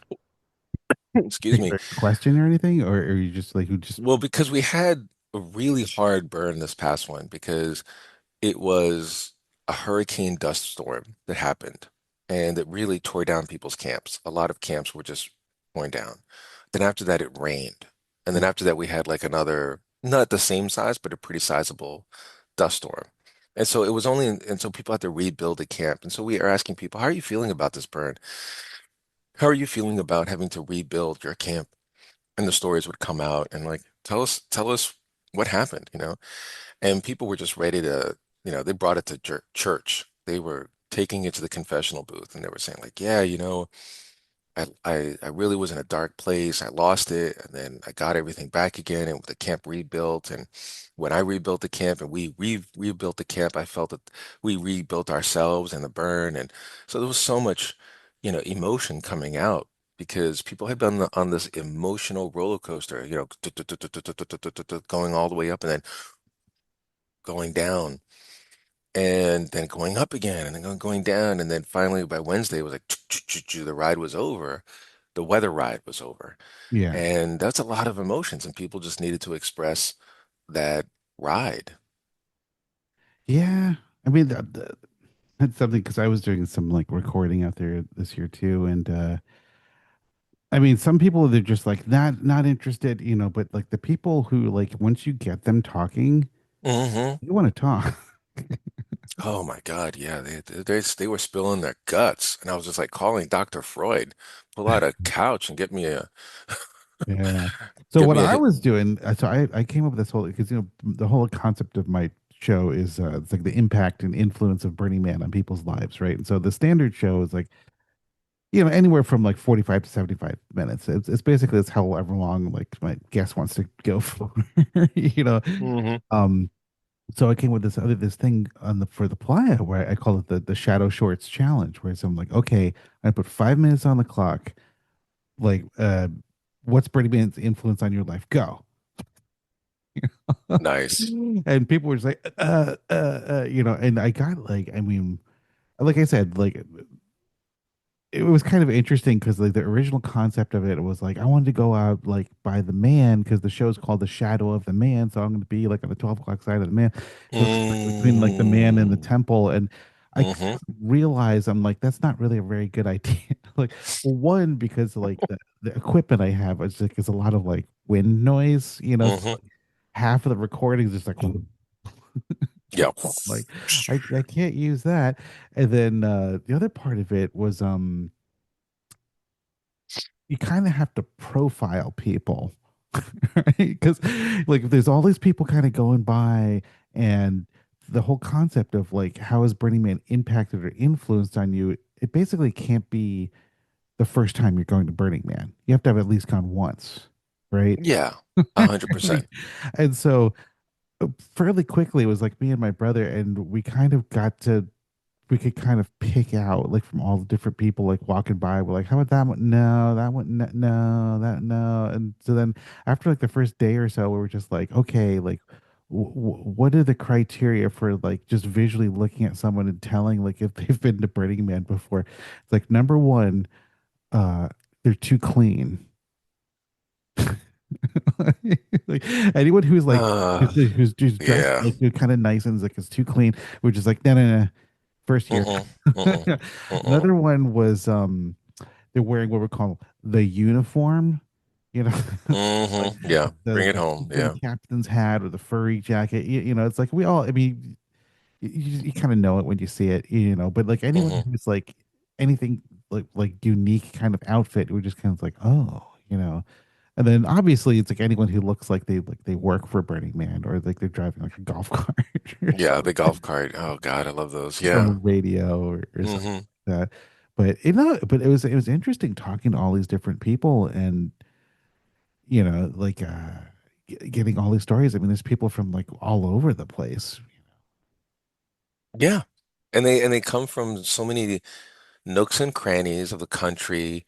Excuse me. particular question or anything, or you just like who just Well, because we had a really hard burn this past one because it was a hurricane dust storm that happened and it really tore down people's camps. A lot of camps were just torn down. Then after that, it rained. And then after that, we had like another, not the same size, but a pretty sizable dust storm. And so it was only, and so people had to rebuild the camp. And so we are asking people, how are you feeling about this burn? How are you feeling about having to rebuild your camp? And the stories would come out and like, tell us what happened, And people were just ready to, they brought it to church. They were taking it to the confessional booth and they were saying like, yeah, I really was in a dark place. I lost it and then I got everything back again and the camp rebuilt. And when I rebuilt the camp and we rebuilt the camp, I felt that we rebuilt ourselves in the burn. And so there was so much, emotion coming out because people had been on this emotional roller coaster, going all the way up and then going down and then going up again and then going down. And then finally by Wednesday, it was like the ride was over. The weather ride was over. yeah. And that's a lot of emotions, and people just needed to express that ride. Yeah. I mean, that's something because I was doing some like recording out there this year too, and I mean, some people they're just like not interested, but like the people who like once you get them talking, Hmm. you want to talk. Oh my God, yeah, they were spilling their guts, and I was just like calling Dr. Freud, pull out a couch and Yeah. So get what me a I hit. was doing, so I came up with this whole because the whole concept of my show is it's like the impact and influence of Burning Man on people's lives, right? And so the standard show is like, anywhere from like 45 to 75 minutes. It's basically it's however long like my guest wants to go for, you know. Hmm. Um, so I came with this thing on the for the playa where I call it the shadow shorts challenge, where I'm like, okay, I put 5 minutes on the clock. Like, what's Burning Man's influence on your life? Go. Nice. And people were just like, and I got like, I mean, like I said, like it was kind of interesting because like the original concept of it was like I wanted to go out like by the man because the show's called The Shadow of the Man, so I'm going to be like on the 12 o'clock side of the man, so it's like between like the man and the Mm. temple, and I kind Hmm. of realized I'm like that's not really a very good idea. Like, well, one because like the equipment I have is like is a lot of like wind noise, so Hmm. like, half of the recordings is like Yeah. like I can't use that, and then the other part of it was you kind of have to profile people, right? Because like there's all these people kind of going by, and the whole concept of like how has Burning Man impacted or influenced on you, it basically can't be the first time you're going to Burning Man. You have to have at least gone once, right? Yeah. 100%. Like, and so fairly quickly it was like me and my brother, and we could kind of pick out like from all the different people like walking by. We're like, how about that one? No, that one, no, that no. And so then after like the first day or so, we were just like, okay, like, what are the criteria for like just visually looking at someone and telling like if they've been to Burning Man before? It's like number one, uh, they're too clean. Like anyone who's like Uh, who's dressed yeah. like kind of nice and is like is too clean, we're just like no no no. First year. Mm-mm. Mm-mm. Mm-mm. Another one was they're wearing what we call the uniform, you know, like Yeah. Bring it the home. the Yeah. captain's hat or the furry jacket. It's like we all. I mean, you kind of know it when you see it, But like anyone Hmm. who's like anything like unique kind of outfit, we're just kind of like, oh. And then obviously it's like anyone who looks like they work for Burning Man or like they're driving like a golf cart or Yeah. something The golf cart. Oh God, I love those. on the Yeah. radio or something Hmm. like that. But it was interesting talking to all these different people and like getting all these stories. I mean, there's people from like all over the place. Yeah. And they come from so many nooks and crannies of the country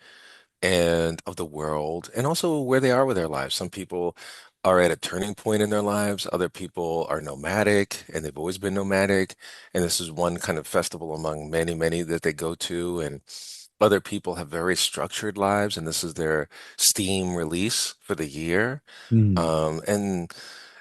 and of the world, and also where they are with their lives. Some people are at a turning point in their lives. Other people are nomadic, and they've always been nomadic. And this is one kind of festival among many, many that they go to. And other people have very structured lives, and this is their steam release for the year. Mm. Um, and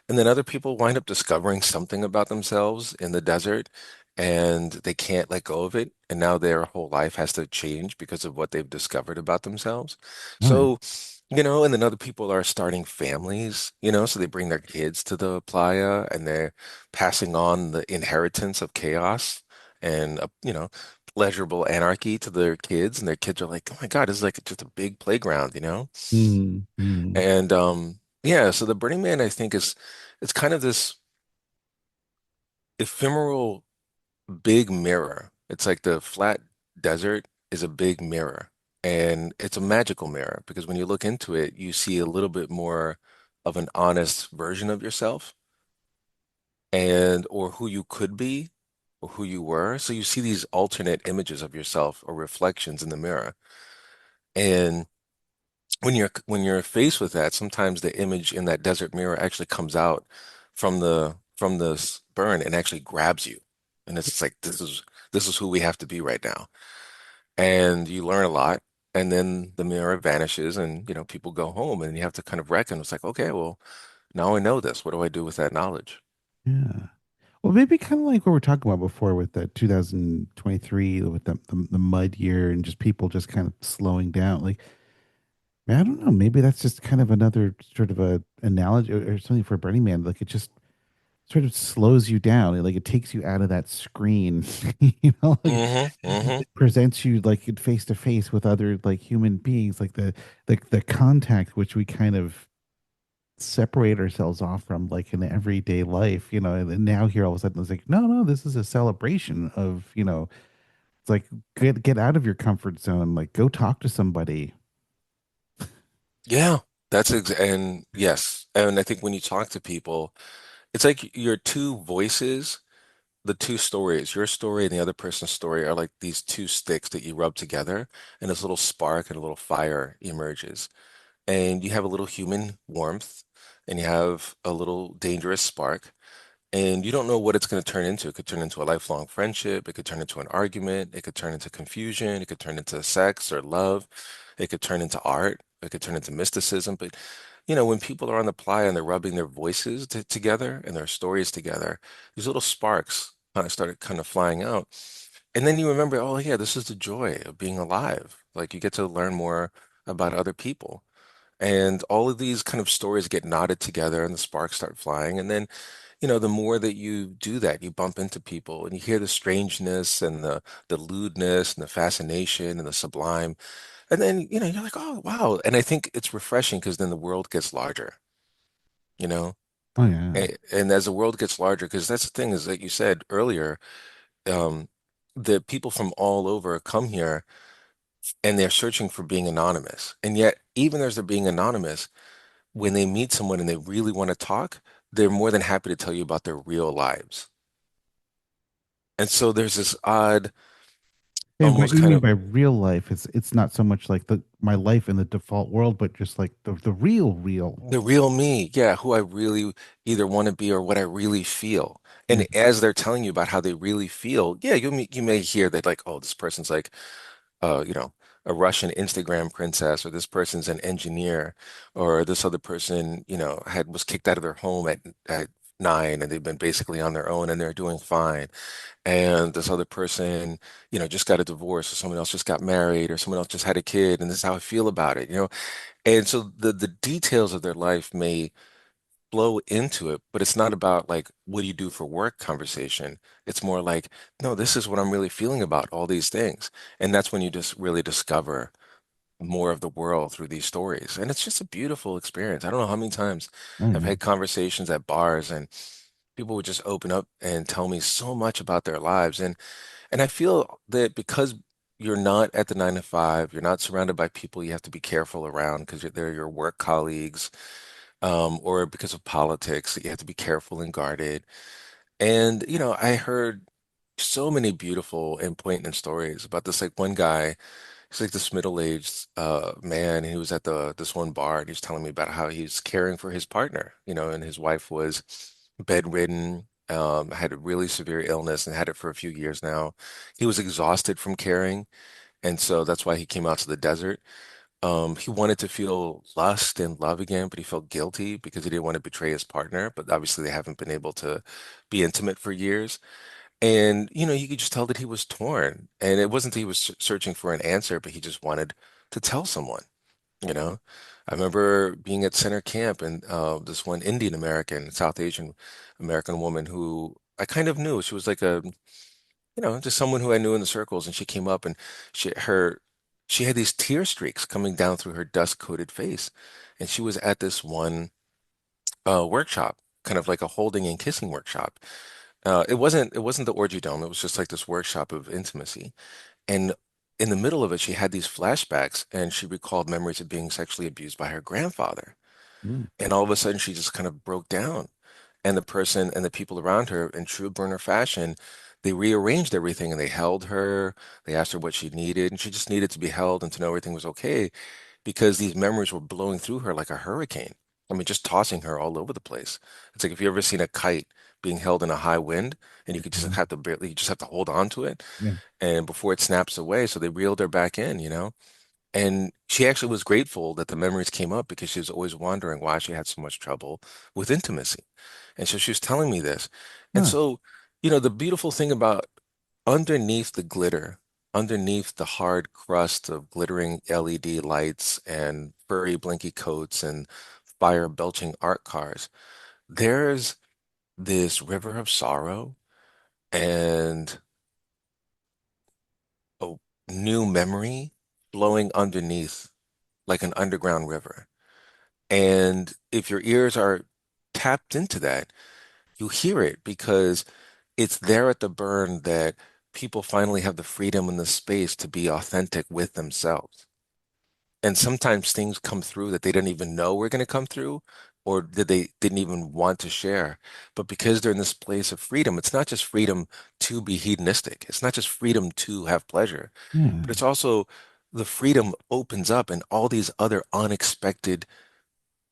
and then other people wind up discovering something about themselves in the desert and they can't let go of it. And now their whole life has to change because of what they've discovered about themselves. Oh yeah. So, and then other people are starting families, so they bring their kids to the playa and they're passing on the inheritance of chaos and, pleasurable anarchy to their kids. And their kids are like, oh my God, this is like just a big playground. Mm. Mm. And yeah, so the Burning Man, I think, is it's kind of this ephemeral big mirror. It's like the flat desert is a big mirror, and it's a magical mirror because when you look into it, you see a little bit more of an honest version of yourself and or who you could be or who you were. So you see these alternate images of yourself or reflections in the mirror. And when you're faced with that, sometimes the image in that desert mirror actually comes out from the burn and actually grabs you. And it's like this is who we have to be right now. And you learn a lot, and then the mirror vanishes and people go home and you have to kind of reckon. It's like, okay, well, now I know this. What do I do with that knowledge? Yeah. Well, maybe kind of like what we're talking about before with the 2023 with the mud year and just people just kind of slowing down. Like, I don't know. Maybe that's just kind of another sort of a analogy or something for Burning Man. Like it just sort of slows you down. Like it takes you out of that screen, like Hmm. Hmm. it presents you like face to face with other like human beings, like the contact which we kind of separate ourselves off from like in everyday life, and then now here all of a sudden it's like, no, no, this is a celebration of, it's like get out of your comfort zone, like go talk to somebody. Yeah, and yes. And I think when you talk to people, it's like your two voices, the two stories, your story and the other person's story are like these two sticks that you rub together, and this little spark and a little fire emerges. And you have a little human warmth, and you have a little dangerous spark. And you don't know what it's going to turn into. It could turn into a lifelong friendship. It could turn into an argument. It could turn into confusion. It could turn into sex or love. It could turn into art. It could turn into mysticism. But, when people are on the playa and they're rubbing their voices together and their stories together, these little sparks kind of flying out. And then you remember, oh, yeah, this is the joy of being alive. Like you get to learn more about other people. And all of these kind of stories get knotted together and the sparks start flying. And then the more that you do that, you bump into people and you hear the strangeness and the lewdness and the fascination and the sublime. And then, you're like, oh, wow. And I think it's refreshing because then the world gets larger, you know? Oh yeah. And as the world gets larger, because that's the thing is like you said earlier, um, the people from all over come here and they're searching for being anonymous. And yet, even as they're being anonymous, when they meet someone and they really want to talk, they're more than happy to tell you about their real lives. And so there's this odd, And what almost you kind mean of by real life, it's not so much like the my life in the default world, but just like the real. the real me, yeah, who I really either want to be or what I really feel. Yeah. And as they're telling you about how they really feel, yeah, you may hear that like, oh, this person's like, uh, you know, a Russian Instagram princess, or this person's an engineer, or this other person, was kicked out of their home at 9 and they've been basically on their own and they're doing fine. And this other person, just got a divorce, or someone else just got married, or someone else just had a kid, and this is how I feel about it. And so the details of their life may flow into it, but it's not about like, what do you do for work conversation. It's more like, no, this is what I'm really feeling about all these things. And that's when you just really discover more of the world through these stories. And it's just a beautiful experience. I don't know how many times Oh I've yeah. had conversations at bars and people would just open up and tell me so much about their lives. And I feel that because you're not at the 9 to 5, you're not surrounded by people you have to be careful around because they're your work colleagues, or because of politics that you have to be careful and guarded. And, I heard so many beautiful and poignant stories about this like one guy. He's like this middle-aged man. He was at this one bar and he was telling me about how he's caring for his partner, and his wife was bedridden, had a really severe illness and had it for a few years now. He was exhausted from caring, and so that's why he came out to the desert. He wanted to feel lust and love again, but he felt guilty because he didn't want to betray his partner. But obviously, they haven't been able to be intimate for years. And, you could just tell that he was torn. And it wasn't that he was searching for an answer, but he just wanted to tell someone, you know? I remember being at center camp and this one Indian American, South Asian American woman who I kind of knew. She was like just someone who I knew in the circles. And she came up and she had these tear streaks coming down through her dust-coated face. And she was at this one workshop, kind of like a holding and kissing workshop. It wasn't the orgy dome. It was just like this workshop of intimacy. And in the middle of it, she had these flashbacks and she recalled memories of being sexually abused by her grandfather. Mm. And all of a sudden, she just kind of broke down. And the person and the people around her, in true burner fashion, they rearranged everything and they held her. They asked her what she needed, and she just needed to be held and to know everything was okay because these memories were blowing through her like a hurricane. I mean, just tossing her all over the place. It's like if you ever seen a kite being held in a high wind and you could just Yeah. have to barely, you just have to hold on to it Yeah. and before it snaps away. So they reeled her back in. And she actually was grateful that the memories came up because she was always wondering why she had so much trouble with intimacy. And so she was telling me this. And Huh. so, the beautiful thing about underneath the glitter, underneath the hard crust of glittering LED lights and furry blinky coats and fire belching art cars, there's this river of sorrow and a new memory flowing underneath like an underground river. And if your ears are tapped into that, you hear it because it's there at the burn that people finally have the freedom and the space to be authentic with themselves. And sometimes things come through that they didn't even know were going to come through or that they didn't even want to share. But because they're in this place of freedom, it's not just freedom to be hedonistic. It's not just freedom to have pleasure, but Yeah. it's also the freedom opens up and all these other unexpected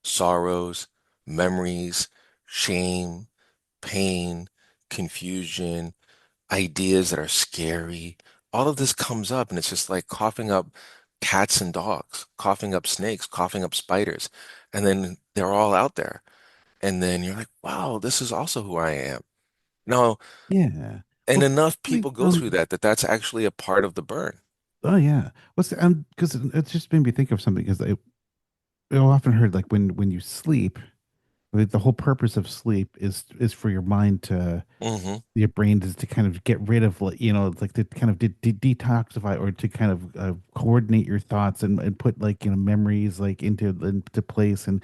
sorrows, memories, shame, pain, confusion, ideas that are scary. All of this comes up, and it's just like coughing up cats and dogs, coughing up snakes, coughing up spiders. And then they're all out there. And then you're like, wow, this is also who I am. Now, Yeah. and Well, enough like, people go through that that's actually a part of the burn. oh yeah. Because it just made me think of something because I often heard like when you sleep, like, the whole purpose of sleep is for your mind to Hmm. your brain is to kind of get rid of like it's like to kind of detoxify or to kind of coordinate your thoughts and put like memories like into place and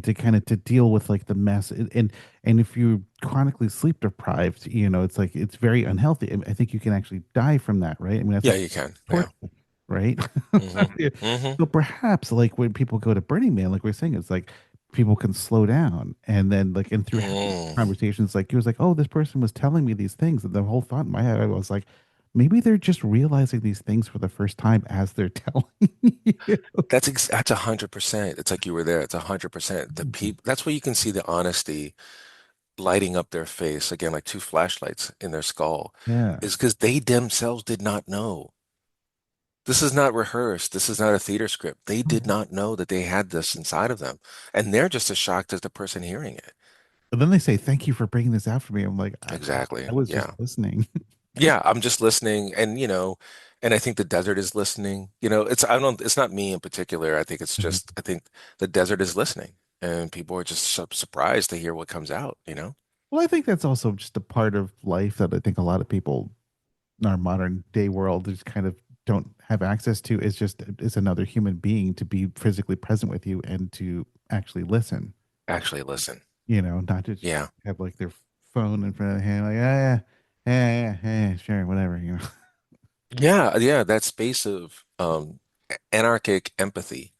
to kind of to deal with like the mess and if you're chronically sleep deprived it's like it's very unhealthy. I think you can actually die from that, right? I mean that's Yeah, like you can. Yeah. torture, right? Hmm. Yeah. Hmm. So perhaps like when people go to Burning Man, like we're saying, it's like people can slow down and then like and through having Mm. conversations like he was like, oh, this person was telling me these things, and the whole thought in my head I was like, maybe they're just realizing these things for the first time as they're telling you. That's 100%. It's like you were there. It's 100%. The people, that's where you can see the honesty lighting up their face again, like two flashlights in their skull, Yeah. is because they themselves did not know. This is not rehearsed. This is not a theater script. They did not know that they had this inside of them, and they're just as shocked as the person hearing it. And then they say, thank you for bringing this out for me. I'm like, I Exactly. was just Yeah. listening. Yeah, I'm just listening, and and I think the desert is listening. It's not me in particular. I think it's Mhm. just I think the desert is listening, and people are just surprised to hear what comes out. Well, I think that's also just a part of life that I think a lot of people in our modern day world just kind of don't have access to is just is another human being to be physically present with you and to actually listen. Actually listen. Not to just Yeah. have like their phone in front of the hand, like, yeah, yeah, yeah, yeah, yeah, sure, whatever. Yeah, yeah, that space of anarchic empathy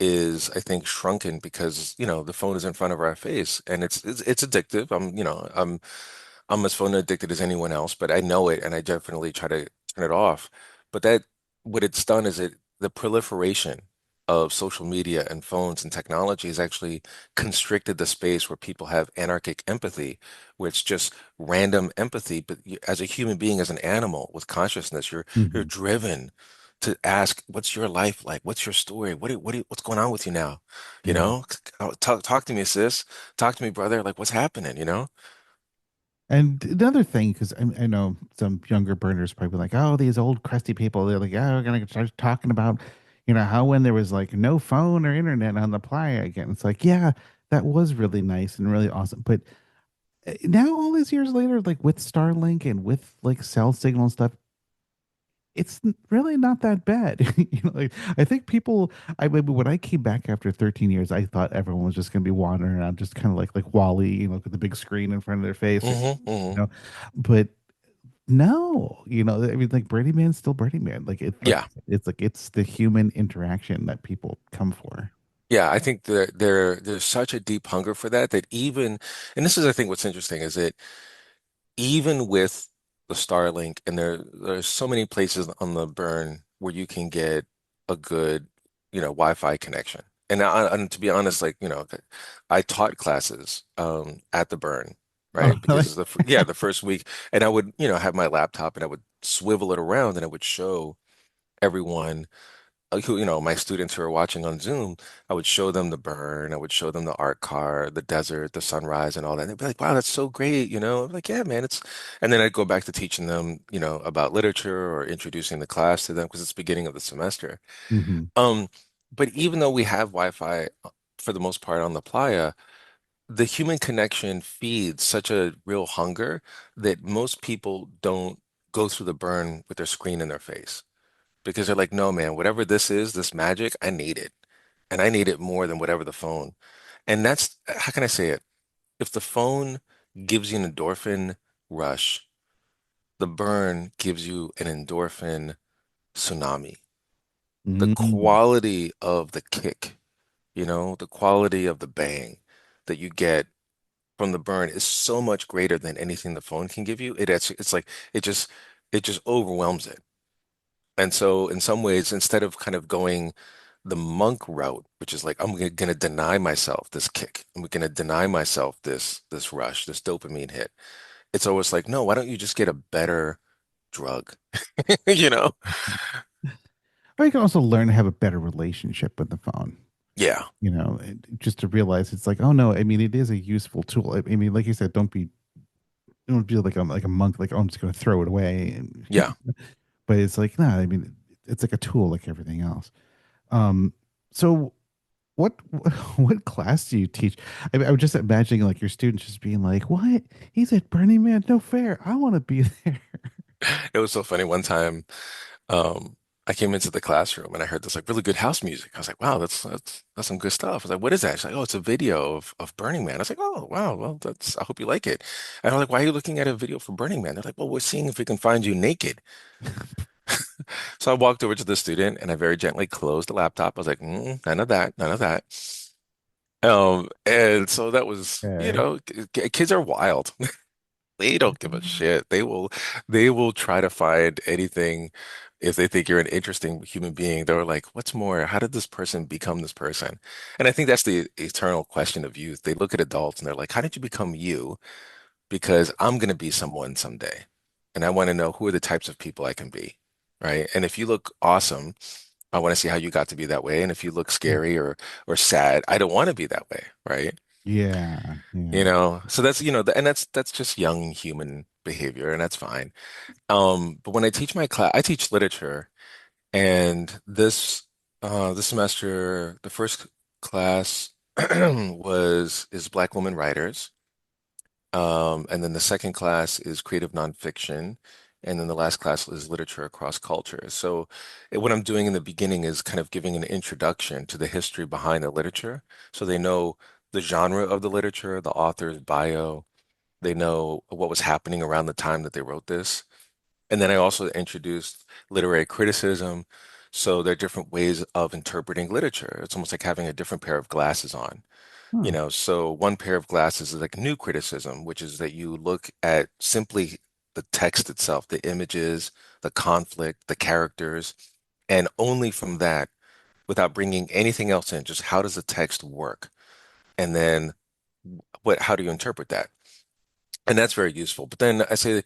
is, I think, shrunken because, the phone is in front of our face and it's addictive. I'm as phone addicted as anyone else, but I know it and I definitely try to turn it off. But what it's done is the proliferation of social media and phones and technology has actually constricted the space where people have anarchic empathy, where it's just random empathy. But as a human being, as an animal with consciousness, you're Hmm. driven to ask, what's your life like? What's your story? What's going on with you now? You Yeah. know, talk to me, sis. Talk to me, brother. Like, what's happening? And another thing, because I know some younger burners probably like, oh, these old crusty people, they're like, oh, we're gonna start talking about, how when there was like no phone or internet on the playa again. It's like, yeah, that was really nice and really awesome. But now all these years later, like with Starlink and with like cell signal and stuff, it's really not that bad. Like I think people, I mean, when I came back after 13 years, I thought everyone was just going to be wandering around, just kind of like Wally, with the big screen in front of their face, Hmm. Hmm. know. But no, I mean, like Burning Man's still Burning Man. Yeah. Like it's the human interaction that people come for. Yeah, I think there's such a deep hunger for that and this is, I think, what's interesting is that even with the Starlink, and there's so many places on the burn where you can get a good, Wi-Fi connection. And to be honest, like, I taught classes at the burn, Oh, right? Because really? it's the first week, and I would, have my laptop and I would swivel it around and I would show everyone my students who are watching on Zoom, I would show them the burn, I would show them the art car, the desert, the sunrise, and all that. They'd be like, "Wow, that's so great." I'm like, "Yeah, man, it's." And then I'd go back to teaching them, about literature or introducing the class to them because it's beginning of the semester. Hmm. Um, but even though we have Wi-Fi for the most part on the playa, the human connection feeds such a real hunger that most people don't go through the burn with their screen in their face because they're like, no, man, whatever this is, this magic, I need it. and I need it more than whatever the phone. And that's, how can I say it? If the phone gives you an endorphin rush, the burn gives you an endorphin tsunami. The Mm. quality of the kick, the quality of the bang that you get from the burn is so much greater than anything the phone can give you. It's like it just it just overwhelms it. And so in some ways, instead of kind of going the monk route, which is like gonna deny myself this kick, I'm gonna deny myself this rush, this dopamine hit. It's always like, no, why don't you just get a better drug? You know? Or you can also learn to have a better relationship with the phone. Yeah. Just to realize it's like, oh no, I mean, it is a useful tool. I mean, like you said, don't be like a monk, like, oh, I'm just going to throw it away. Yeah. But it's like, no, I mean, it's like a tool, like everything else. Um, so what what class do you teach? I was just imagining like your students just being like, "What? He's at Burning Man? No fair. I want to be there." It was so funny. One time, um, I came into the classroom and I heard this like really good house music. I was like, wow, that's some good stuff. I was like, what is that? She's like, oh, it's a video of Burning Man. I was like, oh, wow, well, that's I hope you like it. And I'm like, why are you looking at a video for Burning Man? They're like, well, we're seeing if we can find you naked. So I walked over to the student and I very gently closed the laptop. I was like, none of that, none of that. And so that was, Okay. kids are wild. They don't give a shit. They will try to find anything if they think you're an interesting human being. They're like, what's more? How did this person become this person? And I think that's the eternal question of youth. They look at adults and they're like, how did you become you? Because I'm going to be someone someday. And I want to know who are the types of people I can be, right? And if you look awesome, I want to see how you got to be that way. And if you look scary or sad, I don't want to be that way, right? Yeah, yeah. So that's, and that's just young human behavior, and that's fine. But when I teach my class, I teach literature, and this semester, the first class is Black women writers. And then the second class is creative nonfiction. And then the last class is literature across cultures. So what I'm doing in the beginning is kind of giving an introduction to the history behind the literature. So they know the genre of the literature, the author's bio, they know what was happening around the time that they wrote this. And then I also introduced literary criticism. So there are different ways of interpreting literature. It's almost like having a different pair of glasses on. Huh. So one pair of glasses is like new criticism, which is that you look at simply the text itself, the images, the conflict, the characters, and only from that, without bringing anything else in, just how does the text work? And then how do you interpret that? And that's very useful. But then I say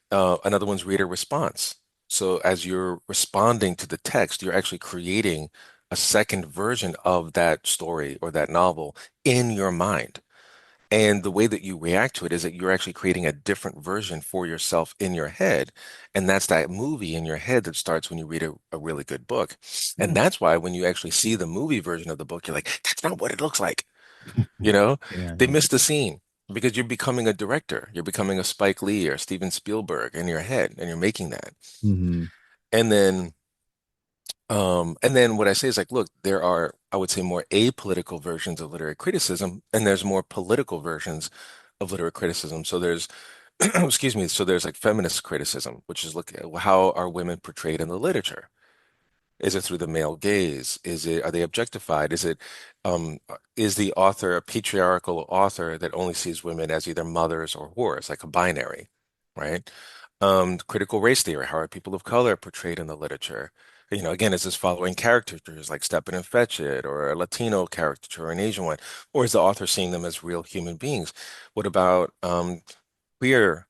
another one's reader response. So as you're responding to the text, you're actually creating a second version of that story or that novel in your mind. And the way that you react to it is that you're actually creating a different version for yourself in your head. And that's that movie in your head that starts when you read a really good book. And Hmm. that's why when you actually see the movie version of the book, you're like, that's not what it looks like. You know, Yeah, they yeah. missed the scene because you're becoming a director. You're becoming a Spike Lee or Steven Spielberg in your head, and you're making that. Hmm. And then, what I say is like, look, there are, I would say, more apolitical versions of literary criticism, and there's more political versions of literary criticism. So there's, excuse me, so there's like feminist criticism, which is look at how are women portrayed in the literature? Is it through the male gaze? Are they objectified? Is the author a patriarchal author that only sees women as either mothers or whores, like a binary, right? Critical race theory, how are people of color portrayed in the literature? Again, is this following caricatures like Step and Fetch It, or a Latino caricature or an Asian one? Or is the author seeing them as real human beings? What about queer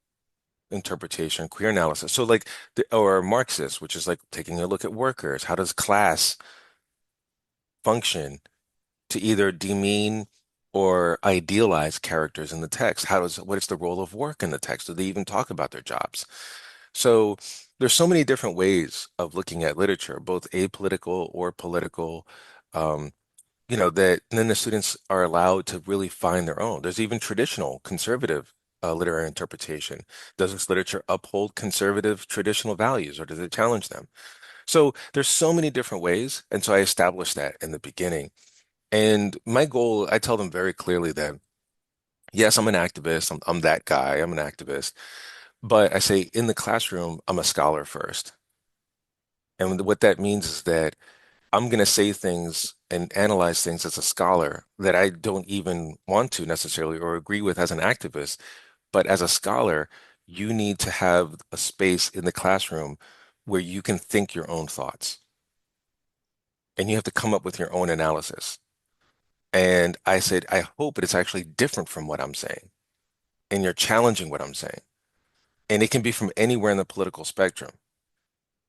interpretation, queer analysis? So like or Marxist, which is like taking a look at workers. How does class function to either demean or idealize characters in the text? What is the role of work in the text? Do they even talk about their jobs? So there's so many different ways of looking at literature, both apolitical or political. Um, that then the students are allowed to really find their own. There's even traditional conservative literary interpretation. Does this literature uphold conservative traditional values or does it challenge them? So there's so many different ways. And so I established that in the beginning. And my goal, I tell them very clearly that, yes, I'm an activist. I'm that guy. I'm an activist. But I say in the classroom, I'm a scholar first. And what that means is that I'm going to say things and analyze things as a scholar that I don't even want to necessarily or agree with as an activist. But as a scholar, you need to have a space in the classroom where you can think your own thoughts and you have to come up with your own analysis. And I said, I hope it's actually different from what I'm saying and you're challenging what I'm saying. And it can be from anywhere in the political spectrum.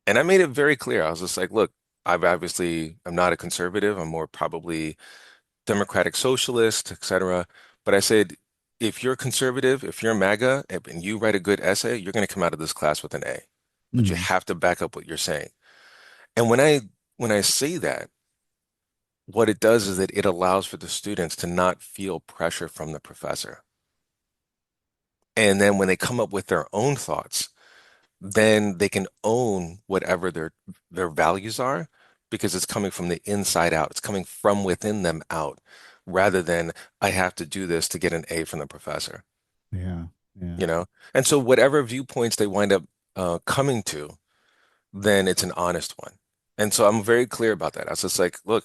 And I made it very clear. I was just like, look, I'm not a conservative. I'm more probably democratic socialist, etc. But I said, if you're conservative, if you're MAGA and you write a good essay, you're going to come out of this class with an A. But you Mm. have to back up what you're saying. And when I say that, what it does is that it allows for the students to not feel pressure from the professor. And then when they come up with their own thoughts, then they can own whatever their values are because it's coming from the inside out. It's coming from within them out rather than I have to do this to get an A from the professor, Yeah. Yeah. you know? And so whatever viewpoints they wind up coming to, then it's an honest one. And so I'm very clear about that. I was just like, look,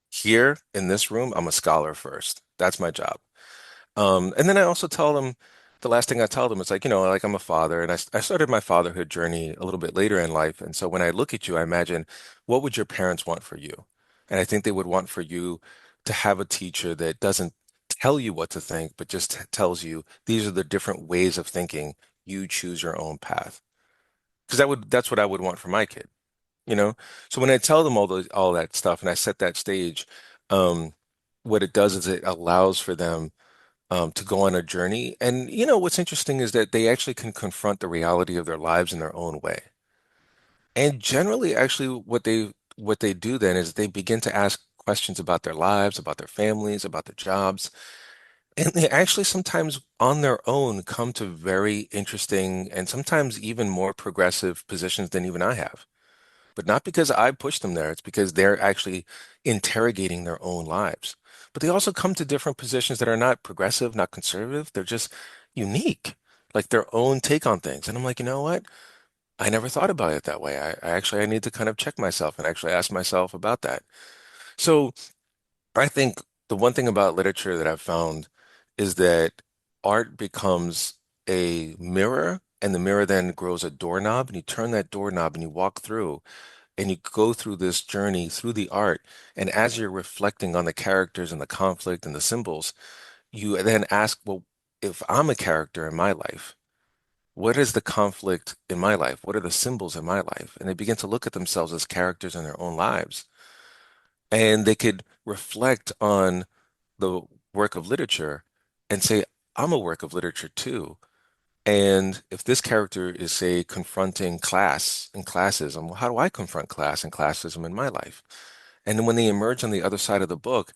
here in this room, I'm a scholar first. That's my job. And then I also tell them the last thing I tell them is like, like I'm a father and I started my fatherhood journey a little bit later in life. And so when I look at you, I imagine what would your parents want for you? And I think they would want for you to have a teacher that doesn't tell you what to think, but just tells you these are the different ways of thinking. You choose your own path. Because that's what I would want for my kid, you know? So when I tell them all that stuff and I set that stage, um, what it does is it allows for them to go on a journey. And what's interesting is that they actually can confront the reality of their lives in their own way. And generally, actually, what they do then is they begin to ask questions about their lives, about their families, about their jobs, and they actually sometimes on their own come to very interesting and sometimes even more progressive positions than even I have. But not because I pushed them there, it's because they're actually interrogating their own lives. But they also come to different positions that are not progressive, not conservative. They're just unique, like their own take on things. And I'm like, you know what? I never thought about it that way. I need to kind of check myself and actually ask myself about that. So I think the one thing about literature that I've found is that art becomes a mirror, and the mirror then grows a doorknob, and you turn that doorknob and you walk through and you go through this journey through the art. And as you're reflecting on the characters and the conflict and the symbols, you then ask, well, if I'm a character in my life, what is the conflict in my life? What are the symbols in my life? And they begin to look at themselves as characters in their own lives. And they could reflect on the work of literature and say, I'm a work of literature too. And if this character is, say, confronting class and classism, well, how do I confront class and classism in my life? And then when they emerge on the other side of the book,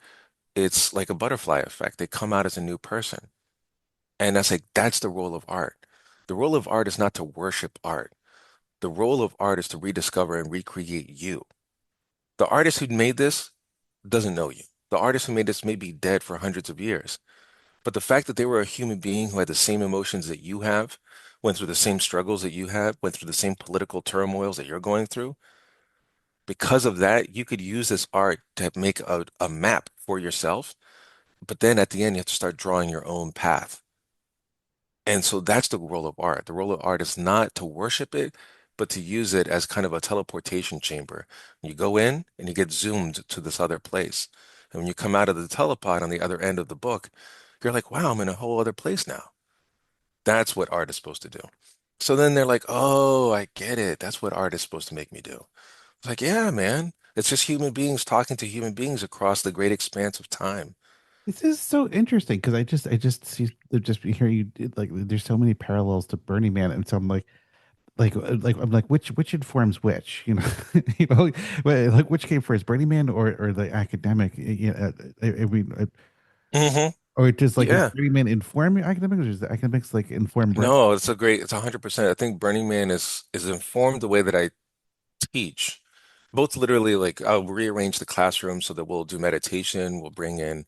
it's like a butterfly effect. They come out as a new person. And that's the role of art. The role of art is not to worship art. The role of art is to rediscover and recreate you. The artist who made this doesn't know you. The artist who made this may be dead for hundreds of years. But the fact that they were a human being who had the same emotions that you have, went through the same struggles that you have, went through the same political turmoils that you're going through, because of that, you could use this art to make a map for yourself. But then at the end, you have to start drawing your own path. And so that's the role of art. The role of art is not to worship it, but to use it as kind of a teleportation chamber. You go in and you get zoomed to this other place. And when you come out of the telepod on the other end of the book, you're like, wow, I'm in a whole other place now. That's what art is supposed to do. So then they're like, oh, I get it. That's what art is supposed to make me do. It's like, yeah, man. It's just human beings talking to human beings across the great expanse of time. This is so interesting because I just see just hear you like there's so many parallels to Burning Man, and so I'm like I'm like which informs which, you know, you know, like which came first, Burning Man or the academic, I mean, Hmm. or just like does Yeah. Burning Man inform your academics, or does the academics like inform Burning? No, it's 100%. I think Burning Man is informed the way that I teach, Both literally, like I'll rearrange the classroom so that we'll do meditation. We'll bring in,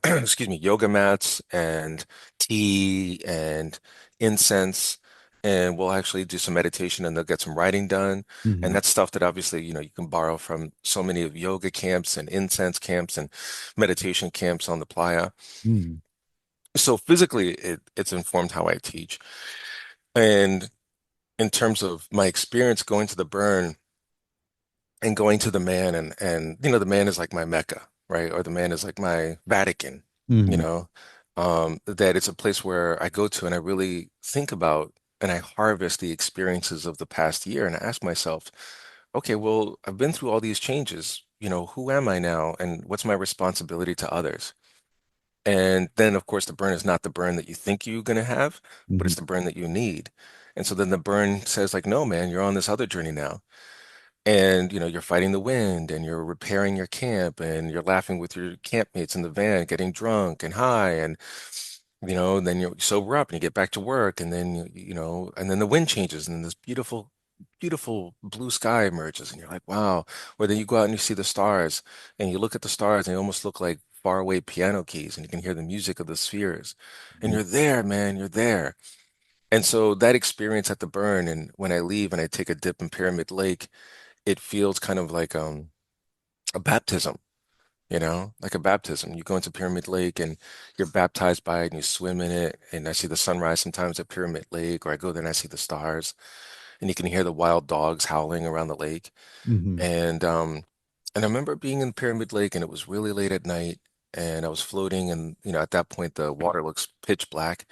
excuse me, yoga mats and tea and incense, and we'll actually do some meditation and they'll get some writing done. And Hmm. that's stuff that obviously, you can borrow from so many of yoga camps and incense camps and meditation camps on the playa. Mm. So physically, it's informed how I teach. And in terms of my experience going to the burn, and going to the man and the man is like my Mecca, right? Or the man is like my Vatican, you Hmm. know, that it's a place where I go to and I really think about and I harvest the experiences of the past year and I ask myself, okay, well, I've been through all these changes, who am I now and what's my responsibility to others? And then, of course, the burn is not the burn that you think you're going to have, but Hmm. it's the burn that you need. And so then the burn says, like, no, man, you're on this other journey now. And you're fighting the wind and you're repairing your camp and you're laughing with your campmates in the van, getting drunk and high and then you sober up and you get back to work and then and then the wind changes and then this beautiful beautiful blue sky emerges and you're like, wow. Or then you go out and you see the stars and you look at the stars and they almost look like faraway piano keys and you can hear the music of the spheres. And you're there, man, you're there. And so that experience at the burn and when I leave and I take a dip in Pyramid Lake, it feels kind of like a baptism, like a baptism. You go into Pyramid Lake and you're baptized by it and you swim in it. And I see the sunrise sometimes at Pyramid Lake, or I go there and I see the stars and you can hear the wild dogs howling around the lake. Hmm. And I remember being in Pyramid Lake and it was really late at night and I was floating and at that point the water looks pitch black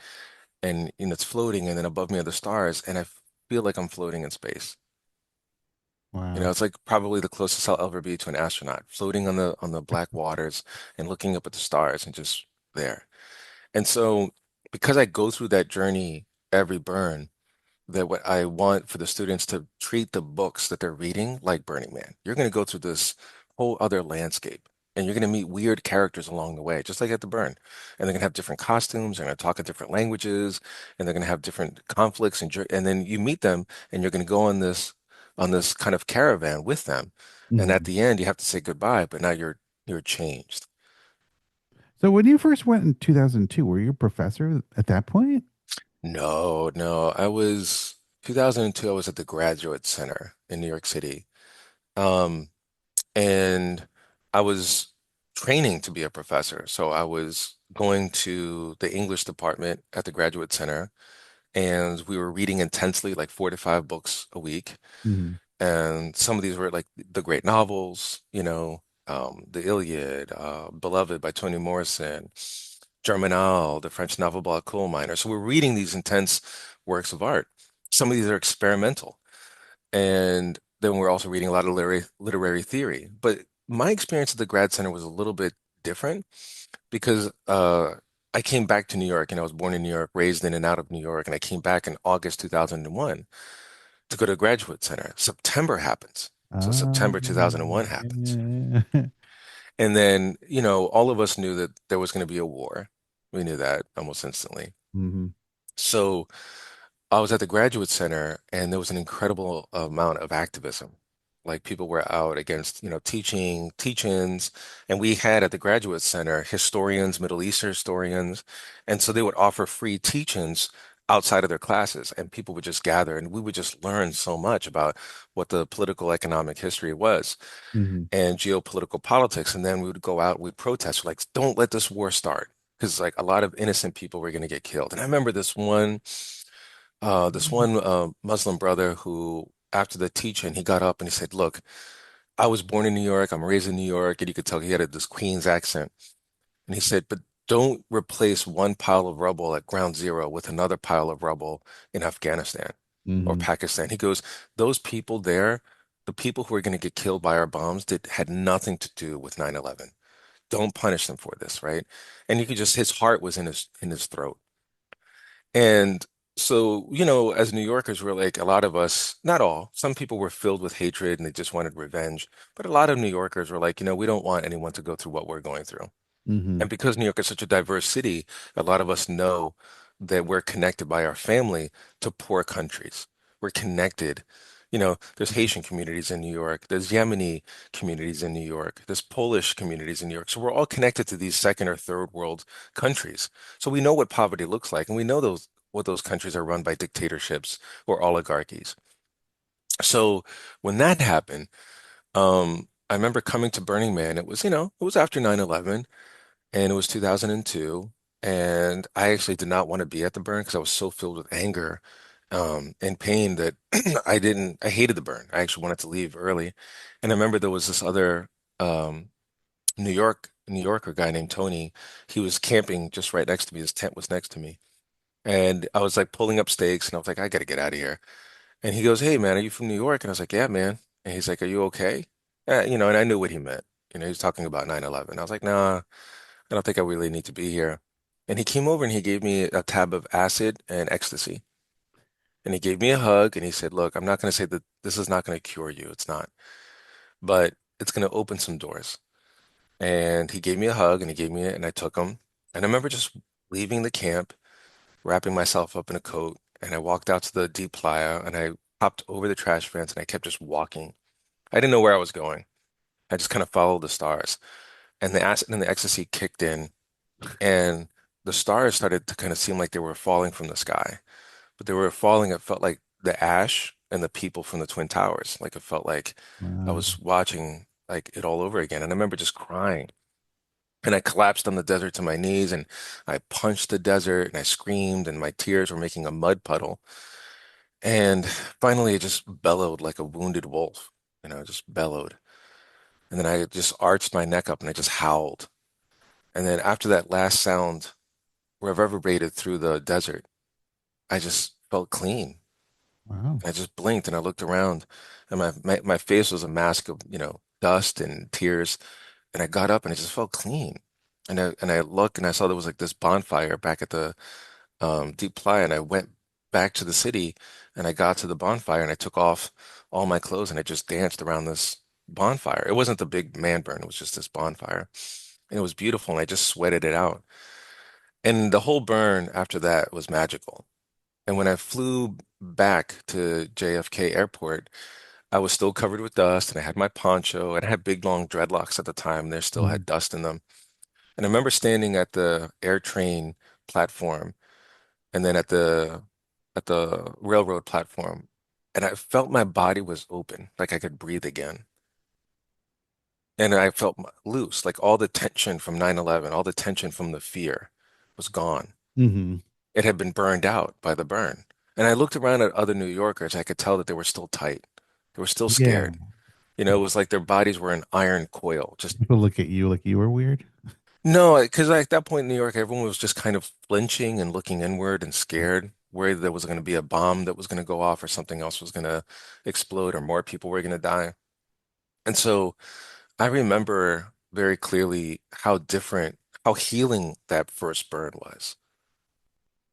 and it's floating and then above me are the stars and I feel like I'm floating in space. Wow. It's like probably the closest I'll ever be to an astronaut, floating on the black waters and looking up at the stars and just there. And so because I go through that journey every burn, that what I want for the students to treat the books that they're reading like Burning Man. You're going to go through this whole other landscape and you're going to meet weird characters along the way, just like at the burn. And they're going to have different costumes, they're going to talk in different languages, and they're going to have different conflicts and then you meet them and you're going to go on this kind of caravan with them. And at Hmm. the end, you have to say goodbye, but now you're changed. So when you first went in 2002, were you a professor at that point? No, no, I was 2002, I was at the Graduate Center in New York City. Um, and I was training to be a professor. So I was going to the English department at the Graduate Center, and we were reading intensely, like 4 to 5 books a week. Hmm. And some of these were like the great novels, The Iliad, Beloved by Toni Morrison, Germinal, the French novel about coal miners. So we're reading these intense works of art. Some of these are experimental. And then we're also reading a lot of literary theory. But my experience at the grad center was a little bit different because I came back to New York and I was born in New York, raised in and out of New York, and I came back in August 2001 to go to a graduate center. September happens. So Ah, September 2001 happens. yeah. And then, all of us knew that there was going to be a war. We knew that almost instantly. Hmm. So I was at the Graduate Center and there was an incredible amount of activism. Like people were out against, teaching, teach-ins, and we had at the Graduate Center historians, Middle Eastern historians, and so they would offer free teach-ins outside of their classes, and people would just gather, and we would just learn so much about what the political economic history was Hmm. and geopolitical politics, and then we would go out, we'd protest, like, don't let this war start, because like a lot of innocent people were going to get killed. And I remember this one Muslim brother who, after the teaching, he got up and he said, "Look, I was born in New York. I'm raised in New York," and you could tell he had this Queen's accent. And he said, "But don't replace one pile of rubble at ground zero with another pile of rubble in Afghanistan or Hmm. Pakistan." He goes, "Those people there, the people who are going to get killed by our bombs, had nothing to do with 9/11. Don't punish them for this, right?" And you could just his heart was in his throat. And so, as New Yorkers, we're like a lot of us, not all, some people were filled with hatred and they just wanted revenge. But a lot of New Yorkers were like, we don't want anyone to go through what we're going through. Hmm. And because New York is such a diverse city, a lot of us know that we're connected by our family to poor countries. We're connected, There's Haitian communities in New York, there's Yemeni communities in New York, there's Polish communities in New York. So we're all connected to these second or third world countries. So we know what poverty looks like, and we know those what those countries are run by dictatorships or oligarchies. So when that happened, I remember coming to Burning Man. It was after 9/11 and it was 2002. And I actually did not want to be at the burn because I was so filled with anger, and pain that I hated the burn. I actually wanted to leave early. And I remember there was this other, New Yorker guy named Tony. He was camping just right next to me. His tent was next to me. And I was like pulling up stakes and I was like, I got to get out of here. And he goes, "Hey man, are you from New York?" And I was like, "Yeah, man." And he's like, "Are you okay?" And I knew what he meant. He was talking about 9/11. I was like, "Nah, I don't think I really need to be here." And he came over and he gave me a tab of acid and ecstasy. And he gave me a hug and he said, "Look, I'm not going to say that this is not going to cure you. It's not, but it's going to open some doors." And he gave me a hug and he gave me it and I took him. And I remember just leaving the camp, wrapping myself up in a coat, and I walked out to the deep playa and I hopped over the trash fence and I kept just walking. I didn't know where I was going. I just kind of followed the stars. And the acid and the ecstasy kicked in, and the stars started to kind of seem like they were falling from the sky. But they were falling, it felt like the ash and the people from the Twin Towers. Like it felt like I Wow. was watching like it all over again. And I remember just crying. And I collapsed on the desert to my knees and I punched the desert and I screamed and my tears were making a mud puddle. And finally it just bellowed like a wounded wolf, just bellowed. And then I just arched my neck up and I just howled. And then after that last sound reverberated through the desert, I just felt clean. Wow. I just blinked and I looked around and my face was a mask of, dust and tears. And I got up and I just felt clean. And I looked and I saw there was like this bonfire back at the deep playa. And I went back to the city and I got to the bonfire and I took off all my clothes and I just danced around this bonfire. It wasn't the big man burn, it was just this bonfire. And it was beautiful and I just sweated it out. And the whole burn after that was magical. And when I flew back to JFK Airport, I was still covered with dust and I had my poncho and I had big long dreadlocks at the time. They still Mhm. had dust in them. And I remember standing at the air train platform and then at the railroad platform, and I felt my body was open, like I could breathe again. And I felt loose, like all the tension from 9/11, all the tension from the fear was gone. Mhm. It had been burned out by the burn. And I looked around at other New Yorkers, I could tell that they were still tight. They were still Yeah. scared. It was like their bodies were an iron coil. Just People look at you like you were weird. no, because at that point in New York, everyone was just kind of flinching and looking inward and scared, worried there was going to be a bomb that was going to go off or something else was going to explode or more people were going to die. And so I remember very clearly how different, how healing that first burn was.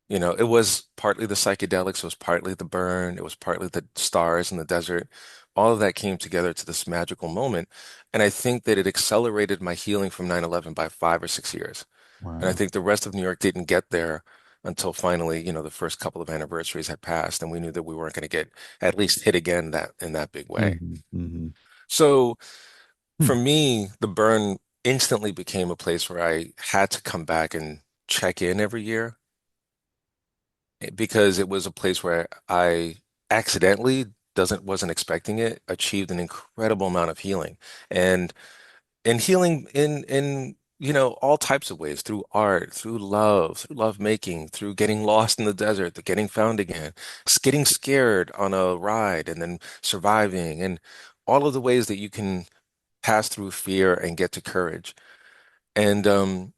It was partly the psychedelics, it was partly the burn, it was partly the stars in the desert. All of that came together to this magical moment. And I think that it accelerated my healing from 9/11 by 5 or 6 years. And I Wow. think the rest of New York didn't get there until finally, the first couple of anniversaries had passed, and we knew that we weren't going to get at least hit again that in that big way. Mhm. Mhm. So Hmm. for me, the burn instantly became a place where I had to come back and check in every year, because it was a place where I accidentally doesn't wasn't expecting it, achieved an incredible amount of healing. And healing in all types of ways, through art, through love making, through getting lost in the desert, the getting found again, getting scared on a ride and then surviving, and all of the ways that you can pass through fear and get to courage. And um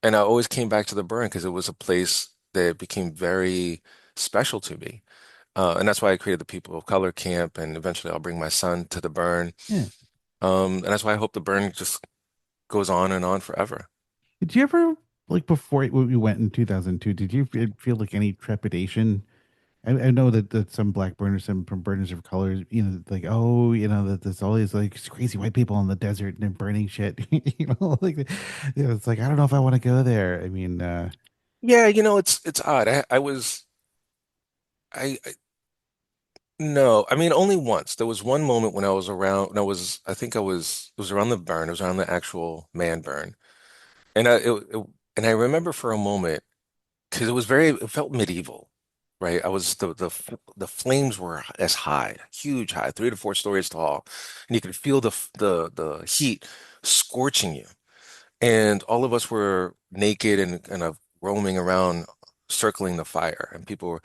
and I always came back to the burn because it was a place that became very special to me. And that's why I created the People of Color Camp, and eventually I'll bring my son to the burn. Yeah. And that's why I hope the burn just goes on and on forever. Did you ever like before we went in 2002? Did you feel like any trepidation? I know that some black burners, some from burners of colors, like, oh, that there's all these like crazy white people in the desert and they're burning shit. Like, it's like I don't know if I want to go there. I mean, Yeah, it's odd. I was I No, I mean only once. There was one moment when I was around, when I was, I think I was, it was around the burn, it was around the actual man burn. And I remember for a moment, because it was very, it felt medieval, right? I was the flames were as high, huge high, 3 to 4 stories tall, and you could feel the heat scorching you. And all of us were naked and kind of roaming around, circling the fire, and people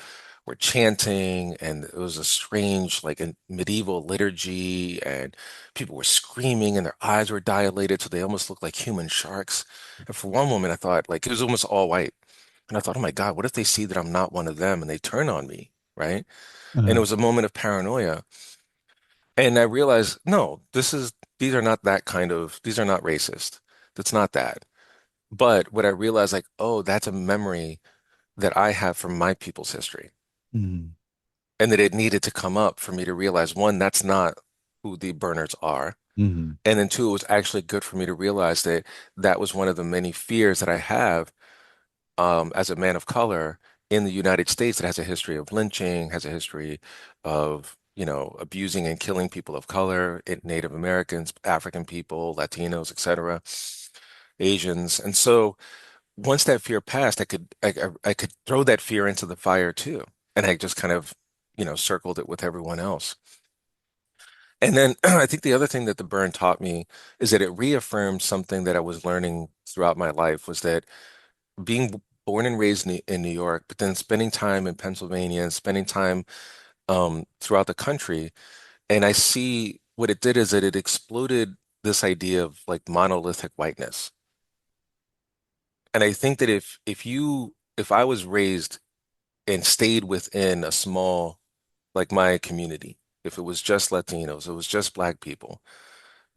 were chanting, and it was a strange, like a medieval liturgy, and people were screaming, and their eyes were dilated, so they almost looked like human sharks. And for one moment, I thought, like, it was almost all white. And I thought, oh my God, what if they see that I'm not one of them and they turn on me, right? And it Uh, was a moment of paranoia. And I realized, no, these are not that kind of, these are not racist. That's not that. But what I realized, like, oh, that's a memory that I have from my people's history. mm, And that it needed to come up for me to realize, one, that's not who the burners are. mm, And then two, it was actually good for me to realize that that was one of the many fears that I have as a man of color in the United States that has a history of lynching, has a history of, abusing and killing people of color, Native Americans, African people, Latinos, etc., Asians. And so once that fear passed, I could throw that fear into the fire too. And I just kind of, circled it with everyone else. And then I think the other thing that the burn taught me is that it reaffirmed something that I was learning throughout my life was that being born and raised in New York, but then spending time in Pennsylvania and spending time throughout the country, and I see what it did is that it exploded this idea of like monolithic whiteness. And I think that if I was raised and stayed within a small, like my community, if it was just Latinos, it was just Black people,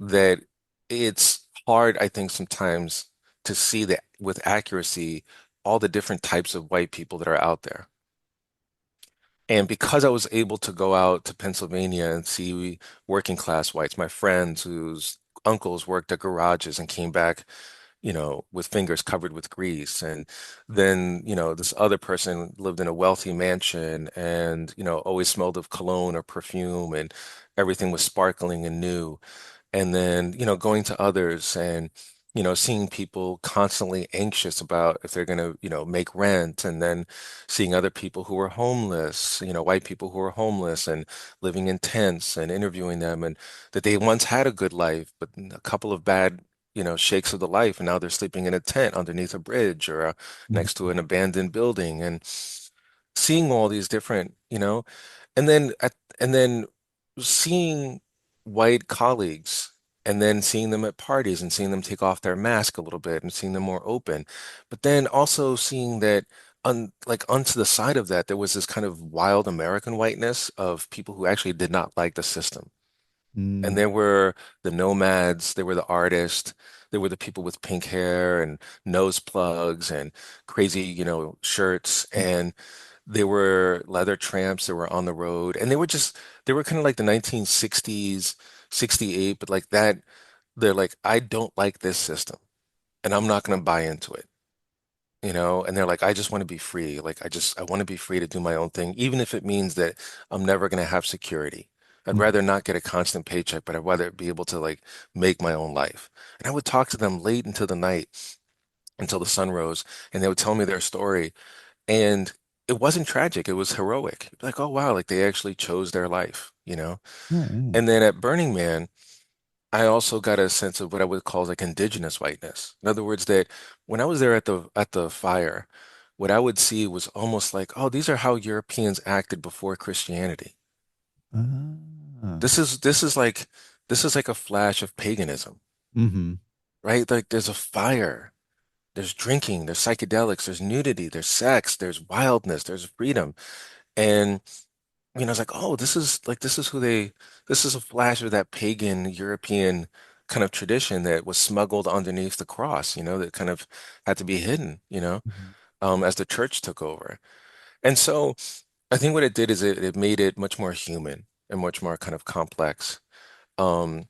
that it's hard, I think, sometimes to see that with accuracy all the different types of white people that are out there. And because I was able to go out to Pennsylvania and see working class whites, my friends whose uncles worked at garages and came back, with fingers covered with grease. And then, this other person lived in a wealthy mansion and, always smelled of cologne or perfume and everything was sparkling and new. And then, going to others and, seeing people constantly anxious about if they're going to, make rent, and then seeing other people who were homeless, white people who were homeless and living in tents and interviewing them, and that they once had a good life, but a couple of bad, shakes of the life, and now they're sleeping in a tent underneath a bridge or mm, next to an abandoned building, and seeing all these different, and then and then seeing white colleagues and then seeing them at parties and seeing them take off their mask a little bit and seeing them more open. But then also seeing that onto the side of that, there was this kind of wild American whiteness of people who actually did not like the system. And mm, there were the nomads, there were the artists, there were the people with pink hair and nose plugs and crazy, shirts. And there were leather tramps that were on the road. And they were kind of like the 1960s, 68, but like that, they're like, I don't like this system and I'm not going to buy into it. And they're like, I just want to be free. Like, I want to be free to do my own thing, even if it means that I'm never going to have security. I'd mm, rather not get a constant paycheck, but I'd rather be able to like make my own life. And I would talk to them late into the night until the sun rose, and they would tell me their story. And it wasn't tragic, it was heroic. Like, oh wow, like they actually chose their life. yeah, yeah. And then at Burning Man, I also got a sense of what I would call like indigenous whiteness. In other words, that when I was there at the fire, what I would see was almost like, oh, these are how Europeans acted before Christianity. Ah, This is like a flash of paganism, mm-hmm, right? Like there's a fire, there's drinking, there's psychedelics, there's nudity, there's sex, there's wildness, there's freedom. And I was like, oh, this is a flash of that pagan European kind of tradition that was smuggled underneath the cross, that kind of had to be hidden, mm-hmm, as the church took over. And so I think what it did is it made it much more human and much more kind of complex. Um,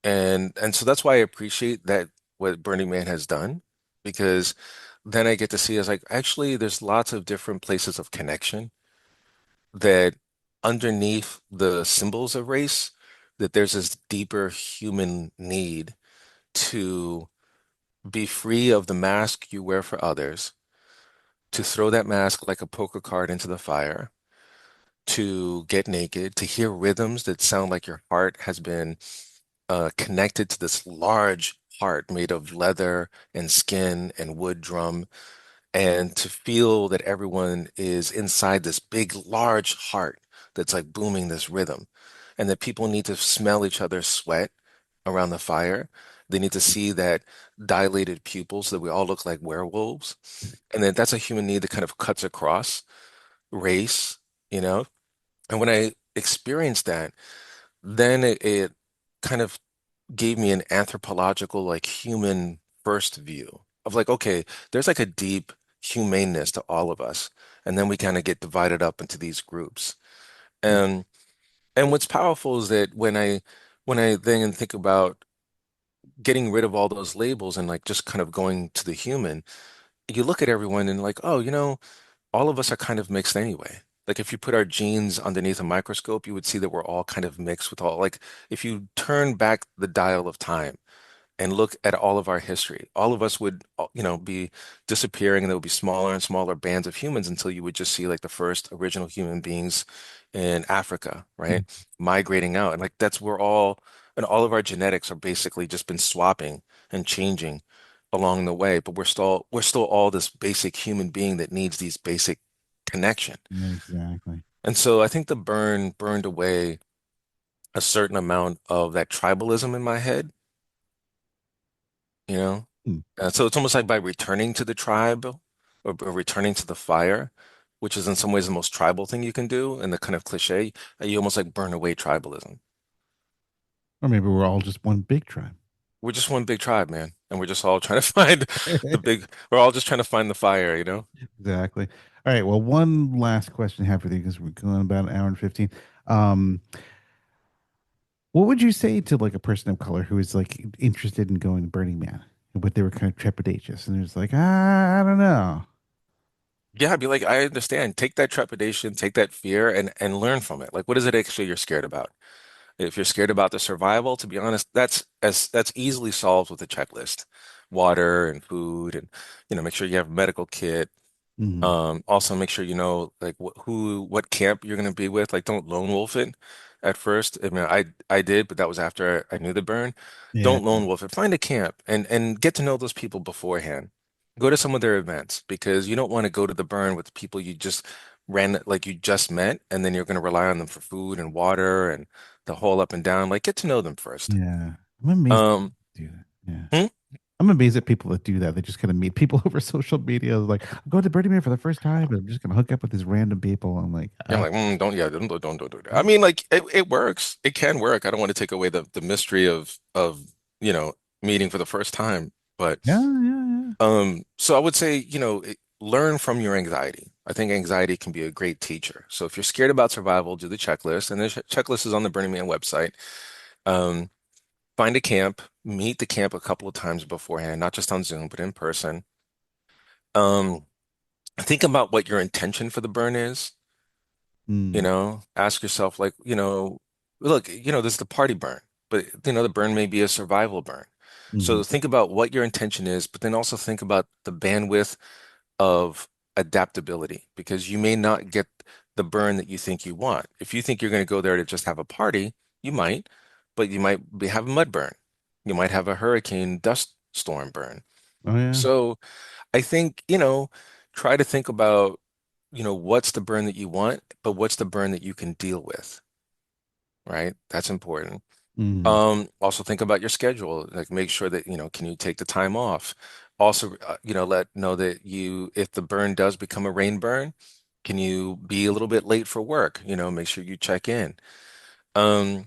and so that's why I appreciate that what Burning Man has done, because then I get to see as like actually there's lots of different places of connection that underneath the symbols of race, that there's this deeper human need to be free of the mask you wear for others, to throw that mask like a poker card into the fire, to get naked, to hear rhythms that sound like your heart has been connected to this large heart made of leather and skin and wood drum, and to feel that everyone is inside this big, large heart that's like booming this rhythm, and that people need to smell each other's sweat around the fire. They need to see that dilated pupils that we all look like werewolves. And then that's a human need that kind of cuts across race, you know? And when I experienced that, then it kind of gave me an anthropological, like human first view of like, okay, there's like a deep humaneness to all of us. And then we kind of get divided up into these groups. And and what's powerful is that when I then think about getting rid of all those labels and like just kind of going to the human, you look at everyone and like, oh, all of us are kind of mixed anyway. Like if you put our genes underneath a microscope, you would see that we're all kind of mixed with all, like if you turn back the dial of time and look at all of our history, all of us would, be disappearing, and there would be smaller and smaller bands of humans until you would just see like the first original human beings in Africa, right? Migrating out. And like that's where and all of our genetics are basically just been swapping and changing along the way, but we're still all this basic human being that needs these basic connection. Exactly. And so I think the burn burned away a certain amount of that tribalism in my head, you know? Hmm. So it's almost like by returning to the tribe, or returning to the fire, which is in some ways the most tribal thing you can do, and the kind of cliche, you almost like burn away tribalism. Or maybe we're all just one big tribe. We're just one big tribe, man. And we're just all trying to find we're all just trying to find the fire, you know? Exactly. All right. Well, one last question I have for you because we're going about an hour and 15. Um, what would you say to like a person of color who is like interested in going to Burning Man, but they were kind of trepidatious and it's like, I don't know. Yeah, I'd be like, I understand. Take that trepidation, take that fear, and learn from it. Like, what is it actually you're scared about? If you're scared about the survival, to be honest, that's easily solved with a checklist. Water and food, and make sure you have a medical kit. Mhm. Also make sure you know like what camp you're gonna be with. Like, don't lone wolf it at first. I mean, I did, but that was after I knew the burn. Yeah. Don't lone wolf it. Find a camp and get to know those people beforehand. Go to some of their events, because you don't want to go to the burn with people you just like you just met, and then you're gonna rely on them for food and water and the whole up and down. Like, get to know them first. Yeah. I'm amazed at Um, people that do that. Yeah. hmm? I'm amazed at people that do that. They just kind of meet people over social media. Like, I'm going to Burning Man for the first time, but I'm just gonna hook up with these random people. I'm like, Yeah, I'm like, don't, yeah, don't do that. I mean, like, it works. It can work. I don't want to take away the mystery of meeting for the first time. But yeah, yeah, so I would say, learn from your anxiety. I think anxiety can be a great teacher. So if you're scared about survival, do the checklist, and the checklist is on the Burning Man website. Um, Find a camp, meet the camp a couple of times beforehand, not just on Zoom, but in person. Um, think about what your intention for the burn is. yeah. Ask yourself, like, look, there's the party burn, but the burn may be a survival burn. So Hmm. think about what your intention is, but then also think about the bandwidth of adaptability, because you may not get the burn that you think you want. If you think you're going to go there to just have a party, you might, but you might have a mud burn. You might have a hurricane dust storm burn. Oh yeah. So I think, try to think about, what's the burn that you want, but what's the burn that you can deal with, right? That's important. Hmm. Also think about your schedule. Like, make sure that, can you take the time off? Also, let know that if the burn does become a rain burn, can you be a little bit late for work? Make sure you check in. Um,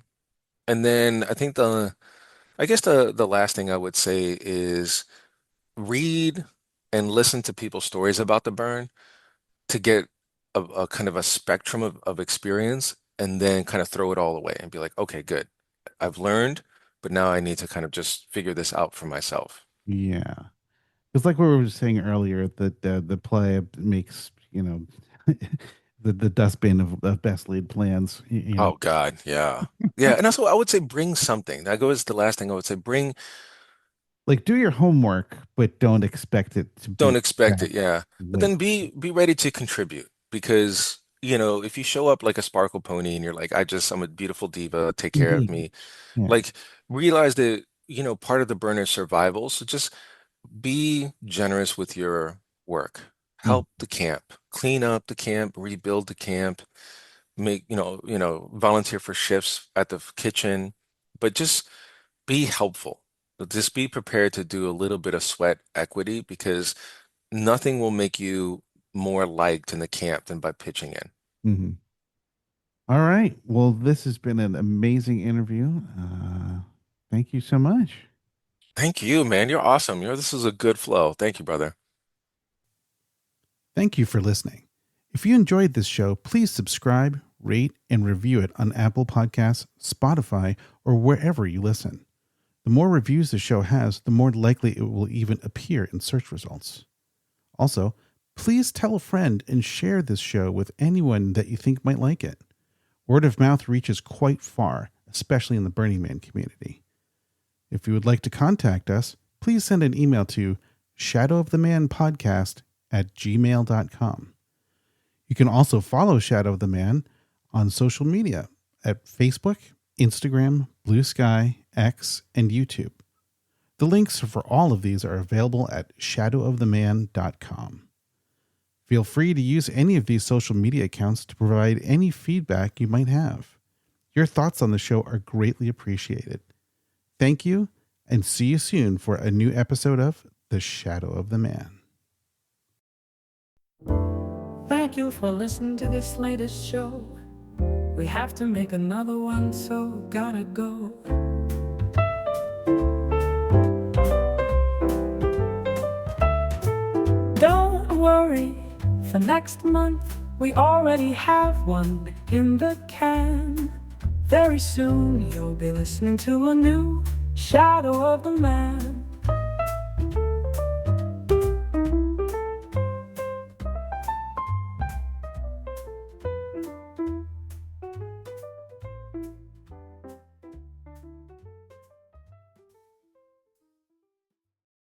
and then I guess the last thing I would say is read and listen to people's stories about the burn, to get a kind of a spectrum of experience, and then kind of throw it all away and be like, okay, good. I've learned, but now I need to kind of just figure this out for myself. Yeah. It's like what we were saying earlier that the play makes, the dustbin of best laid plans. Oh God, yeah. Yeah, and also I would say bring something. That goes the last thing I would say. Bring, Like do your homework, but don't expect it to don't be expect it, exact. yeah. But Like, then be ready to contribute because, if you show up like a sparkle pony and you're like, I'm a beautiful diva, take care of mhm, me. yeah. Like realize that, part of the burner is survival. So just be generous with your work. Mm, Help the camp, clean up the camp, rebuild the camp, make, volunteer for shifts at the kitchen, but just be helpful. Just be prepared to do a little bit of sweat equity because nothing will make you more liked in the camp than by pitching in. mhm. All right. Well, this has been an amazing interview. Thank you so much. Thank you, man. You're awesome. This is a good flow. Thank you, brother. Thank you for listening. If you enjoyed this show, please subscribe, rate, and review it on Apple Podcasts, Spotify, or wherever you listen. The more reviews the show has, the more likely it will even appear in search results. Also, please tell a friend and share this show with anyone that you think might like it. Word of mouth reaches quite far, especially in the Burning Man community. If you would like to contact us, please send an email to shadowofthemanpodcast@gmail.com. You can also follow Shadow of the Man on social media at Facebook, Instagram, Blue Sky, X, and YouTube. The links for all of these are available at shadowoftheman.com. Feel free to use any of these social media accounts to provide any feedback you might have. Your thoughts on the show are greatly appreciated. Thank you, and see you soon for a new episode of The Shadow of the Man. Thank you for listening to this latest show. We have to make another one, so gotta go. Don't worry, for next month we already have one in the can. Very soon you'll be listening to a new Shadow of the Man.